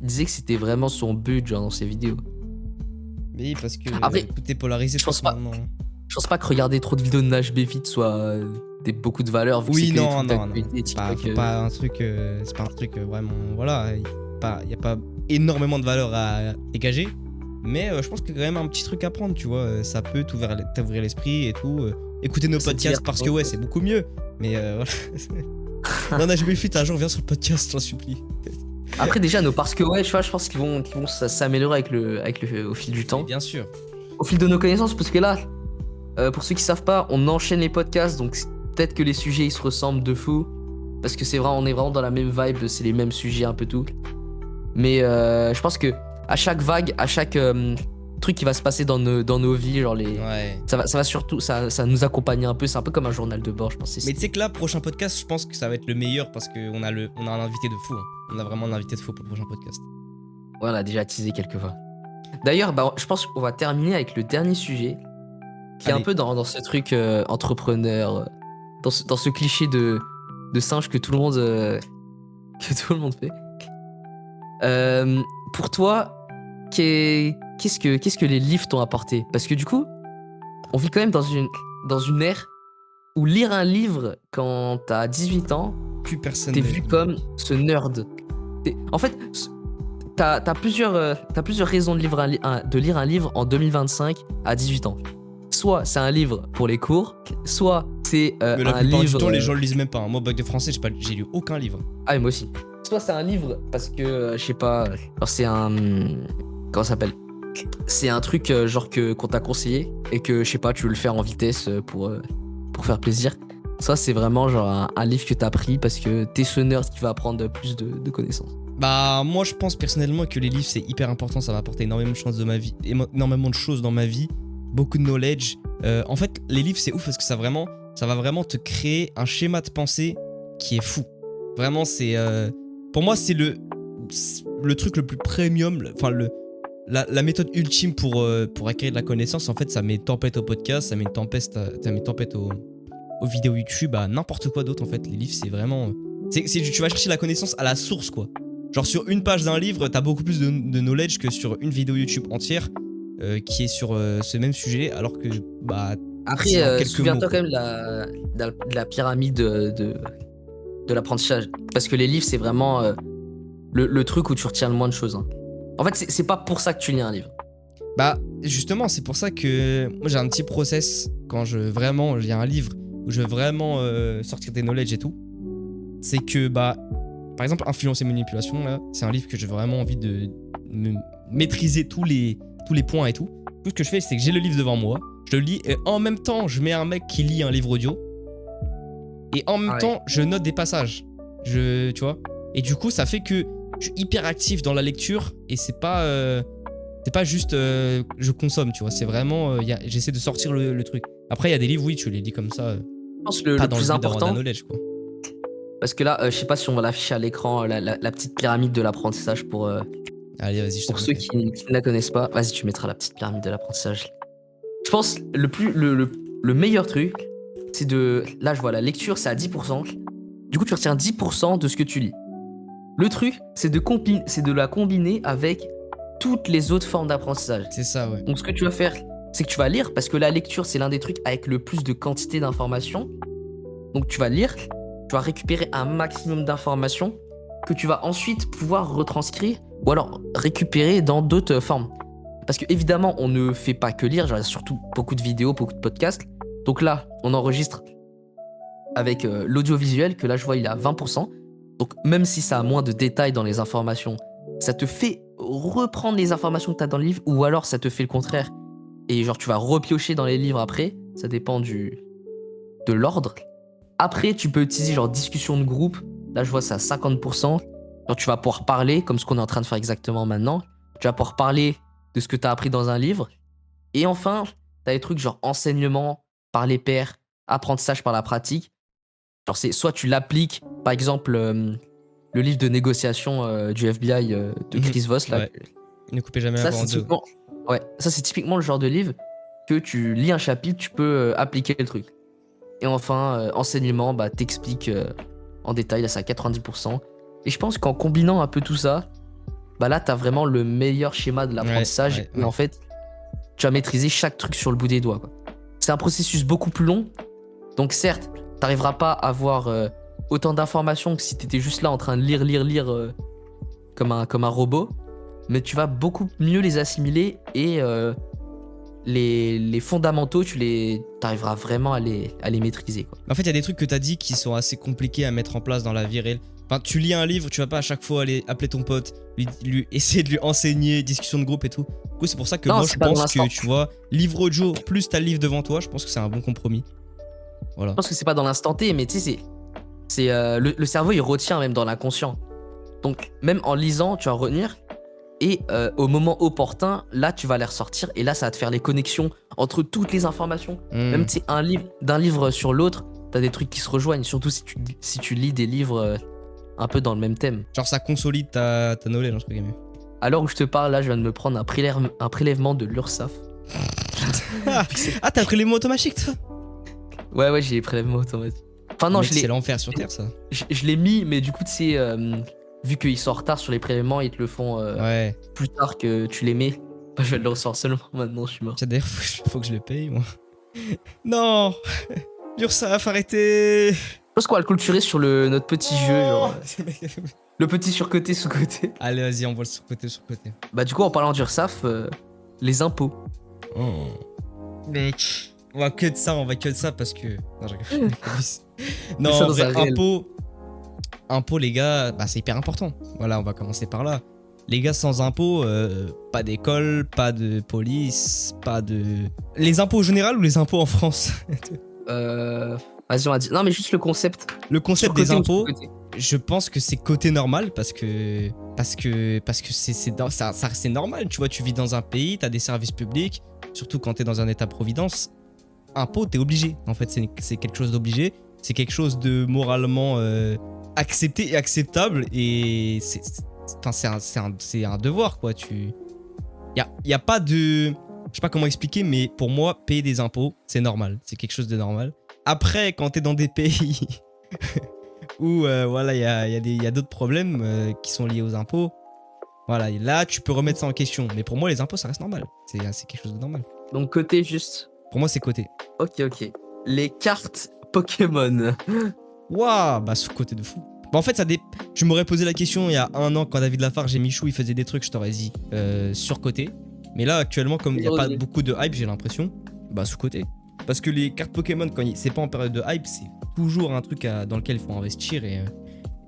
Il disait que c'était vraiment son but, genre, dans ses vidéos. Oui, parce que Après, tout est polarisé, je pense pas. maintenant. Je pense pas que regarder trop de vidéos de Nash Bfit soit beaucoup de valeur. Vu que Oui, c'est que des non, trucs non. d'actualité, C'est pas, TikTok, pas un truc. C'est pas un truc vraiment. Voilà. Y a pas énormément de valeur à dégager. Mais je pense qu'il y a quand même un petit truc à prendre, tu vois. Ça peut t'ouvrir l'esprit et tout. Écouter nos Ça podcasts tire, parce que, ouais, c'est beaucoup mieux. Mais voilà. Non, Nash Bfit, un jour, viens sur le podcast, j'en supplie. Après, déjà, parce que, ouais, tu vois, je pense qu'ils vont s'améliorer au fil du temps. Mais bien sûr. Au fil de nos connaissances, parce que là, pour ceux qui savent pas, on enchaîne les podcasts, donc peut-être que les sujets ils se ressemblent de fou, parce que on est vraiment dans la même vibe, c'est les mêmes sujets un peu tout. Mais je pense que à chaque vague, à chaque truc qui va se passer dans nos vies, genre Ouais. ça va surtout, ça nous accompagner un peu, c'est un peu comme un journal de bord, je pense. Mais tu sais que là, prochain podcast, je pense que ça va être le meilleur parce qu'on a un invité de fou. Hein. On a vraiment un invité de fou pour le prochain podcast. Ouais, on a déjà teasé quelques fois. D'ailleurs, bah, je pense qu'on va terminer avec le dernier sujet, qui est un Allez. peu dans ce truc entrepreneur, dans ce cliché de singe que tout le monde fait. Pour toi, qu'est-ce que les livres t'ont apporté? Parce que du coup, on vit quand même dans une ère où lire un livre quand t'as 18 ans, Plus personne. t'es vu comme ce nerd. En fait, t'as plusieurs raisons de lire un livre en 2025 à 18 ans. Soit c'est un livre pour les cours, soit c'est Mais la un plupart livre. du temps, les gens le lisent même pas. Hein. Moi, bac de français, j'ai lu aucun livre. Ah, et moi aussi. Soit c'est un livre parce que, je sais pas, genre c'est un. Comment ça s'appelle? C'est un truc genre qu'on t'a conseillé et que, je sais pas, tu veux le faire en vitesse pour faire plaisir. Soit c'est vraiment genre un livre que t'as pris parce que t'es ce nerd qui va apprendre plus de connaissances. Bah, moi, je pense personnellement que les livres, c'est hyper important. Ça va apporter énormément de choses dans ma vie. Énormément de choses dans ma vie. Beaucoup de knowledge. En fait, les livres, c'est ouf parce que ça va vraiment te créer un schéma de pensée qui est fou. Vraiment, c'est. Pour moi, c'est le truc le plus premium. Enfin, la méthode ultime pour acquérir de la connaissance. En fait, ça met tempête au podcast, ça met tempête aux vidéos YouTube, à n'importe quoi d'autre. En fait, les livres, c'est vraiment. Tu vas chercher la connaissance à la source, quoi. Genre, sur une page d'un livre, t'as beaucoup plus de knowledge que sur une vidéo YouTube entière qui est sur ce même sujet, alors que, bah. Après, souviens-toi quand même de la pyramide de de l'apprentissage. Parce que les livres, c'est vraiment le truc où tu retiens le moins de choses. Hein. En fait, c'est pas pour ça que tu lis un livre. Bah, justement, c'est pour ça que moi j'ai un petit process quand il y a un livre où je veux vraiment sortir des knowledge et tout. C'est que, bah, par exemple, Influence et manipulation, là, c'est un livre que j'ai vraiment envie de maîtriser tous les points et tout. Tout ce que je fais, c'est que j'ai le livre devant moi, je le lis et en même temps, je mets un mec qui lit un livre audio et en même temps, je note des passages. Tu vois. Et du coup, ça fait que je suis hyper actif dans la lecture et c'est pas juste je consomme, tu vois. C'est vraiment j'essaie de sortir le truc. Après, il y a des livres, oui, tu les lis comme ça. Je pense Pas le dans plus le but d'avoir de la important, knowledge, quoi. parce que là, je sais pas si on va l'afficher à l'écran, la petite pyramide de l'apprentissage pour Allez, vas-y, je te Pour ceux fais. qui ne la connaissent pas, vas-y, tu mettras la petite pyramide de l'apprentissage. Je pense le meilleur truc, c'est de. Là, je vois la lecture, c'est à 10%. Du coup, tu retiens 10% de ce que tu lis. Le truc, c'est de la combiner avec toutes les autres formes d'apprentissage. C'est ça, ouais. Donc, ce que tu vas faire, c'est que tu vas lire, parce que la lecture, c'est l'un des trucs avec le plus de quantité d'informations. Donc, tu vas lire, tu vas récupérer un maximum d'informations que tu vas ensuite pouvoir retranscrire ou alors récupérer dans d'autres formes. Parce que évidemment, on ne fait pas que lire, genre, surtout beaucoup de vidéos, beaucoup de podcasts. Donc là, on enregistre avec l'audiovisuel, que là, je vois, il est à 20%. Donc même si ça a moins de détails dans les informations, ça te fait reprendre les informations que tu as dans le livre, ou alors ça te fait le contraire. Et genre, tu vas repiocher dans les livres après, ça dépend de l'ordre. Après, tu peux utiliser genre discussion de groupe. Là, je vois, c'est à 50%. Genre, tu vas pouvoir parler, comme ce qu'on est en train de faire exactement maintenant. Tu vas pouvoir parler de ce que tu as appris dans un livre. Et enfin, tu as des trucs genre enseignement par les pairs, apprentissage par la pratique. Genre, c'est soit tu l'appliques, par exemple, le livre de négociation du FBI de Chris Voss. Là, Ouais. Ne coupez jamais la ça, parole c'est en deux. typiquement, ouais, ça, c'est typiquement le genre de livre que tu lis un chapitre, tu peux appliquer le truc. Et enfin, enseignement, bah, t'expliques en détail, là, c'est à 90%. Et je pense qu'en combinant un peu tout ça, bah là, t'as vraiment le meilleur schéma de l'apprentissage. Ouais. Et en fait, tu vas maîtriser chaque truc sur le bout des doigts, quoi. C'est un processus beaucoup plus long. Donc certes, t'arriveras pas à avoir autant d'informations que si t'étais juste là en train de lire comme un robot. Mais tu vas beaucoup mieux les assimiler et les fondamentaux, t'arriveras vraiment à les maîtriser, quoi. En fait, il y a des trucs que t'as dit qui sont assez compliqués à mettre en place dans la vie réelle. Enfin, tu lis un livre, tu vas pas à chaque fois aller appeler ton pote, lui essayer de lui enseigner, discussion de groupe et tout. Du coup, c'est pour ça que Non, moi, c'est je pas dans pense l'instant. que, tu vois, livre audio plus t'as le livre devant toi, je pense que c'est un bon compromis. Voilà. Je pense que c'est pas dans l'instant T, mais tu sais, le cerveau, il retient même dans l'inconscient. Donc, même en lisant, tu vas retenir. Et au moment opportun, là, tu vas les ressortir. Et là, ça va te faire les connexions entre toutes les informations. Même, tu sais, d'un livre sur l'autre, t'as des trucs qui se rejoignent. Surtout si tu lis des livres un peu dans le même thème. Genre, ça consolide ta knowledge, entre guillemets. À l'heure où je te parle, là, je viens de me prendre un prélèvement de l'URSSAF. Ah, t'as pris les mots automatiques, toi? Ouais, j'ai prélèvement automatique. Enfin, non, Mec, c'est l'enfer sur Terre, ça. je l'ai mis, mais du coup, tu sais, vu qu'ils sont en retard sur les prélèvements, ils te le font Ouais. plus tard que tu les mets. Bah, je vais le recevoir seulement maintenant, je suis mort. Tiens, d'ailleurs, faut que je le paye, moi. Non. L'URSSAF, arrêtez. Je pense qu'on va le clôturer sur notre petit jeu, genre, le petit surcoté sous-côté. Allez, vas-y, on voit le sur-côté, sur-côté. Bah, du coup, en parlant d'URSSAF, les impôts. Oh. Mec. On va cut ça parce que. Non, je rigole. Non, ça en dans vrai, un réel. impôts, les gars, bah, c'est hyper important. Voilà, on va commencer par là. Les gars, sans impôts, pas d'école, pas de police, pas de. Les impôts au général ou les impôts en France? Vas-y, on va dire. Non, mais juste le concept. Le concept Surcoté des ou impôts, sous-côté. je pense que c'est côté normal parce que c'est normal. Tu vois, tu vis dans un pays, t'as des services publics, surtout quand t'es dans un état-providence. Impôt, t'es obligé. En fait, c'est quelque chose d'obligé. C'est quelque chose de moralement accepté et acceptable. Et c'est un devoir, quoi. Y a pas de. Je sais pas comment expliquer, mais pour moi, payer des impôts, c'est normal. C'est quelque chose de normal. Après, quand t'es dans des pays où voilà, il y a d'autres problèmes qui sont liés aux impôts, voilà, et là, tu peux remettre ça en question. Mais pour moi, les impôts, ça reste normal. C'est quelque chose de normal. Donc, côté juste. Pour moi, c'est coté. Ok. Les cartes Pokémon. Waouh, bah sous-côté de fou. Bah en fait, je m'aurais posé la question il y a 1 an quand David Lafarge et Michou ils faisaient des trucs, je t'aurais dit surcoté. Mais là, actuellement, comme il n'y a pas beaucoup de hype, j'ai l'impression, bah sous-côté. Parce que les cartes Pokémon, quand c'est pas en période de hype, c'est toujours un truc dans lequel il faut investir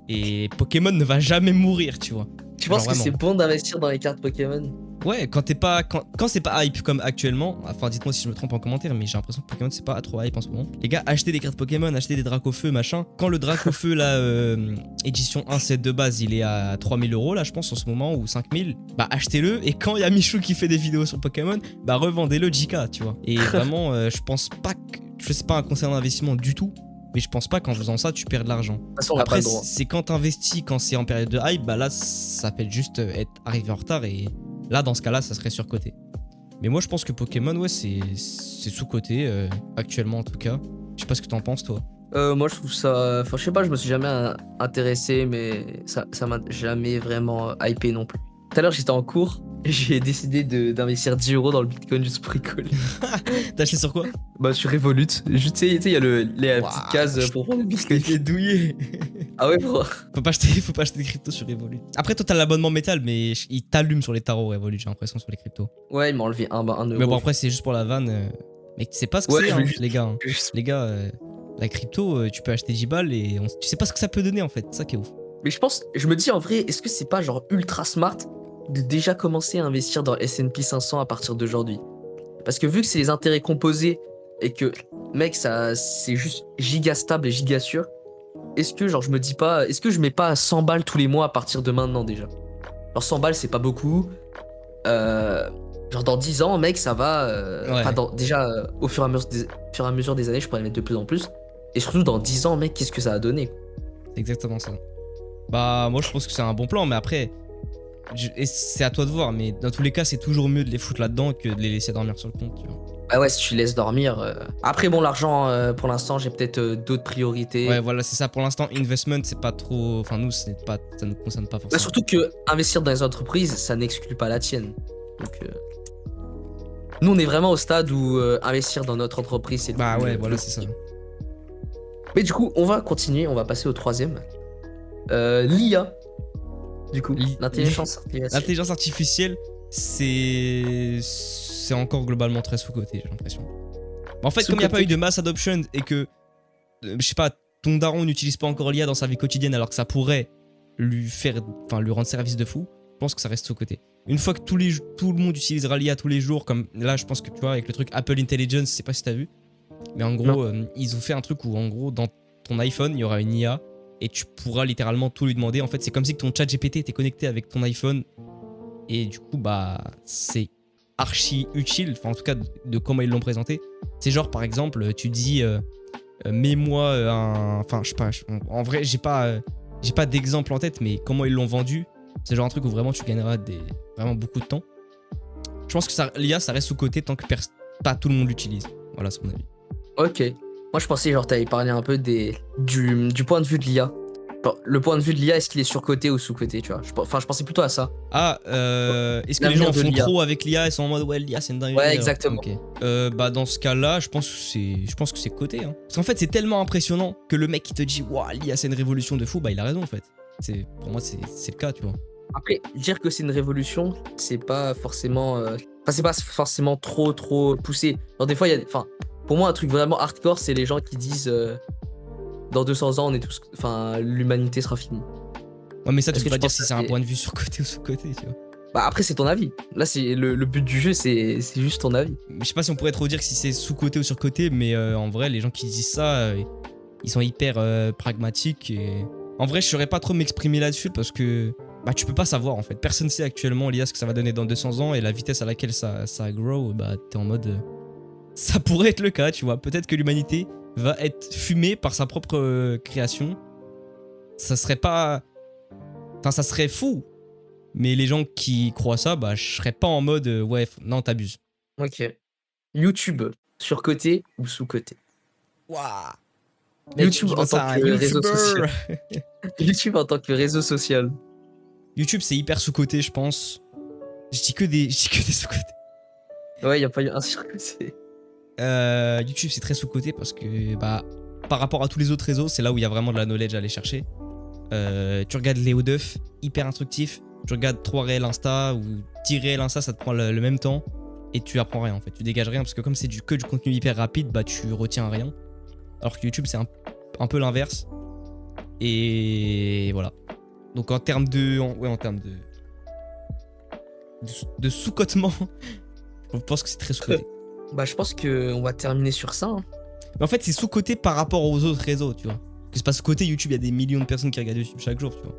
et Pokémon ne va jamais mourir, tu vois. Tu penses que c'est bon d'investir dans les cartes Pokémon? Ouais, quand c'est pas hype comme actuellement, enfin dites-moi si je me trompe en commentaire, mais j'ai l'impression que Pokémon c'est pas trop hype en ce moment. Les gars, achetez des cartes Pokémon, achetez des Dracofeu, machin. Quand le Dracofeu là, édition 1 set de base, il est à 3000 € là, je pense en ce moment, ou 5000, bah achetez-le. Et quand il y a Michou qui fait des vidéos sur Pokémon, bah revendez-le JK, tu vois. Et vraiment, je pense pas que. Je sais pas un conseil d'investissement du tout. Mais je pense pas qu'en faisant ça, tu perds de l'argent. Après, c'est quand t'investis, quand c'est en période de hype, bah là, ça peut juste être arrivé en retard et là, dans ce cas-là, ça serait surcoté. Mais moi, je pense que Pokémon, ouais, c'est sous-coté, actuellement en tout cas. Je sais pas ce que t'en penses, toi. Moi, je trouve ça. Enfin, je sais pas, je me suis jamais intéressé, mais ça m'a jamais vraiment hypé non plus. Tout à l'heure, j'étais en cours. J'ai décidé d'investir 10 € dans le Bitcoin juste pour rigoler. T'as acheté sur quoi? Bah sur Revolut. Tu sais, il y a les petites cases pour prendre le Bitcoin. Il est douillé. Ah ouais, bro. Faut pas acheter des cryptos sur Revolut. Après, toi, t'as l'abonnement métal, mais il t'allume sur les tarots Revolut, j'ai l'impression, sur les cryptos. Ouais, il m'a enlevé 1 €. Mais bon, après, c'est juste pour la vanne. Mais tu sais pas ce que c'est, hein, les gars. Hein. Les gars, la crypto, tu peux acheter 10 balles et tu sais pas ce que ça peut donner en fait. C'est ça qui est ouf. Mais je me dis en vrai, est-ce que c'est pas genre ultra smart de déjà commencer à investir dans S&P 500 à partir d'aujourd'hui? Parce que vu que c'est les intérêts composés et que, mec, ça c'est juste giga stable et giga sûr, est-ce que genre je me dis pas, est-ce que je mets pas 100 balles tous les mois à partir de maintenant déjà? Genre 100 balles c'est pas beaucoup. Genre dans 10 ans, mec, ça va. Ouais. Déjà, au fur et à mesure des années, je pourrais mettre de plus en plus. Et surtout dans 10 ans, mec, qu'est-ce que ça a donné? C'est exactement ça. Bah, moi je pense que c'est un bon plan, mais après, c'est à toi de voir. Mais dans tous les cas, c'est toujours mieux de les foutre là-dedans que de les laisser dormir sur le compte, tu vois. Bah ouais, si tu laisses dormir. Après, bon, l'argent, pour l'instant, j'ai peut-être d'autres priorités. Ouais, voilà, c'est ça. Pour l'instant, investment, c'est pas trop. Enfin, nous, ça nous concerne pas forcément. Bah, surtout que investir dans les entreprises, ça n'exclut pas la tienne. Donc, nous, on est vraiment au stade où investir dans notre entreprise, c'est. Bah ouais, voilà, c'est ça. Mais du coup, on va continuer, on va passer au troisième. L'IA. Du coup, l'intelligence artificielle. L'intelligence artificielle, c'est encore globalement très sous-coté, j'ai l'impression. En fait, comme il n'y a pas eu de mass adoption et que, je sais pas, ton daron n'utilise pas encore l'IA dans sa vie quotidienne alors que ça pourrait lui rendre service de fou, je pense que ça reste sous-coté. Une fois que tout le monde utilisera l'IA tous les jours, comme là, je pense que tu vois, avec le truc Apple Intelligence, je sais pas si t'as vu, mais en gros, ils ont fait un truc où, en gros, dans ton iPhone, il y aura une IA et tu pourras littéralement tout lui demander. En fait, c'est comme si ton chat GPT était connecté avec ton iPhone et du coup, bah, c'est archi utile, enfin, en tout cas, de comment ils l'ont présenté. C'est genre, par exemple, tu dis, mets-moi un. Enfin, je sais pas, en vrai, j'ai pas d'exemple en tête, mais comment ils l'ont vendu, c'est genre un truc où vraiment tu gagneras vraiment beaucoup de temps. Je pense que l'IA, ça reste sous-coté tant que pas tout le monde l'utilise. Voilà, c'est mon avis. Ok. Moi, je pensais, genre, t'avais parlé un peu du point de vue de l'IA. Le point de vue de l'IA, est-ce qu'il est surcoté ou sous-coté, tu vois? Enfin, je pensais plutôt à ça. Ah, est-ce que les gens font trop avec l'IA et sont en mode, ouais, l'IA, c'est une dinguerie? Ouais, exactement. Okay. Bah, dans ce cas-là, je pense que c'est coté. Hein. Parce qu'en fait, c'est tellement impressionnant que le mec qui te dit, waouh, l'IA, c'est une révolution de fou, bah, il a raison, en fait. Pour moi, c'est le cas, tu vois. Après, dire que c'est une révolution, c'est pas forcément. C'est pas forcément trop poussé. Alors, des fois, il y a. Enfin, pour moi, un truc vraiment hardcore, c'est les gens qui disent dans 200 ans, on est tous. Enfin, l'humanité sera finie. Ouais, mais ça, tu peux pas dire si c'est un point de vue surcoté ou sous-coté, tu vois. Bah, après, c'est ton avis. Là, c'est le but du jeu, c'est juste ton avis. Je sais pas si on pourrait trop dire que si c'est sous-coté ou surcoté, mais en vrai, les gens qui disent ça, ils sont hyper pragmatiques. Et en vrai, je saurais pas trop m'exprimer là-dessus parce que. Bah, tu peux pas savoir en fait. Personne sait actuellement l'IA ce que ça va donner dans 200 ans et la vitesse à laquelle ça grow, bah t'es en mode. Ça pourrait être le cas, tu vois. Peut-être que l'humanité va être fumée par sa propre création. Ça serait pas. Enfin, ça serait fou. Mais les gens qui croient ça, bah je serais pas en mode ouais, non, t'abuses. Ok. YouTube, surcoté ou sous-coté? Waouh! YouTube en tant que réseau social. YouTube en tant que réseau social. YouTube, c'est hyper sous-coté, je pense. Je dis que des sous-cotés. Ouais, y a pas eu un surcoté. YouTube, c'est très sous-coté parce que, bah, par rapport à tous les autres réseaux, c'est là où il y a vraiment de la knowledge à aller chercher. Tu regardes Léo Duff, hyper instructif. Tu regardes 3 réels Insta ou 10 réels Insta, ça te prend le même temps. Et tu apprends rien en fait. Tu dégages rien parce que comme c'est que du contenu hyper rapide, bah tu retiens rien. Alors que YouTube, c'est un peu l'inverse. Et voilà. Donc en termes de. En termes de sous-cotement, je pense que c'est très sous-coté. Bah, je pense qu'on va terminer sur ça. Hein. Mais en fait, c'est sous-coté par rapport aux autres réseaux, tu vois. Que c'est pas sous-coté YouTube, il y a des millions de personnes qui regardent YouTube chaque jour, tu vois.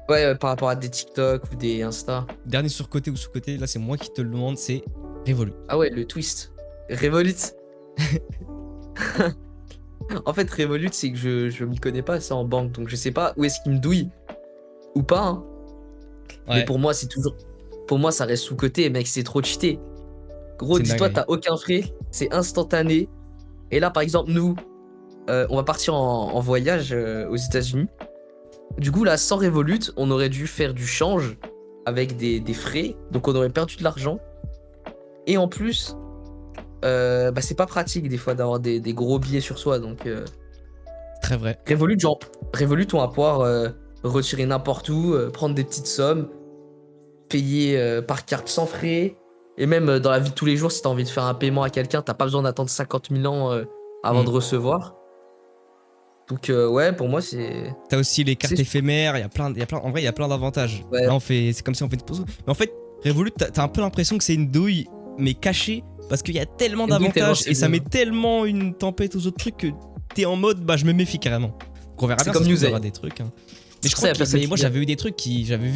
Ouais, par rapport à des TikTok ou des Insta. Dernier surcoté ou sous-coté, là c'est moi qui te le demande, c'est Revolut. Ah ouais, le twist. Revolut. En fait, Revolut, c'est que je m'y connais pas ça en banque, donc je sais pas où est-ce qu'il me douille ou pas. Hein. Ouais. Mais pour moi, c'est toujours. Pour moi, ça reste sous-côté, mec, c'est trop cheaté. Gros, C'est dis-toi, dingue. t'as aucun frais, c'est instantané. Et là, par exemple, nous, on va partir en voyage aux États-Unis. Du coup, là, sans Revolut, on aurait dû faire du change avec des frais, donc on aurait perdu de l'argent. Et en plus, bah, c'est pas pratique des fois d'avoir des gros billets sur soi, donc. Très vrai. Revolut, genre, Revolut, on va pouvoir retirer n'importe où, prendre des petites sommes, payer par carte sans frais. Et même dans la vie de tous les jours, si t'as envie de faire un paiement à quelqu'un, t'as pas besoin d'attendre 50 000 ans avant de recevoir. Donc, ouais, pour moi, c'est. T'as aussi les cartes C'est- éphémères, en vrai, il y a plein d'avantages. Ouais. Là, c'est comme si on fait une pause. Mais en fait, Revolut, t'as un peu l'impression que c'est une douille, mais cachée, parce qu'il y a tellement Une douille tellement d'avantages et ça c'est met bien. tellement une tempête aux autres trucs que t'es en mode, bah, je me méfie carrément. Donc, on verra C'est bien comme si on Newsay. aura des trucs. Hein. Mais C'est pour ça, y a personne qui moi, vient. j'avais vu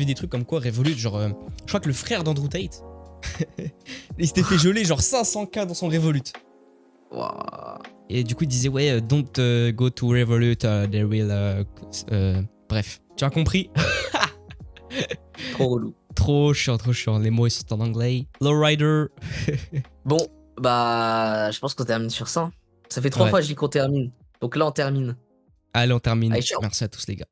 des trucs comme quoi Revolut, genre, je crois que le frère d'Andrew Tate, il s'était fait geler genre 500K dans son Revolut. Waouh. Et du coup, il disait, ouais, don't go to Revolut, they will. Bref, tu as compris. Trop relou. Trop chiant, trop chiant. Les mots ils sont en anglais. Lowrider. Bon, bah, je pense qu'on termine sur ça. Ça fait 3 Ouais. fois que je dis qu'on termine. Donc là, on termine. Allez, on termine. Allez, ciao. Merci à tous, les gars.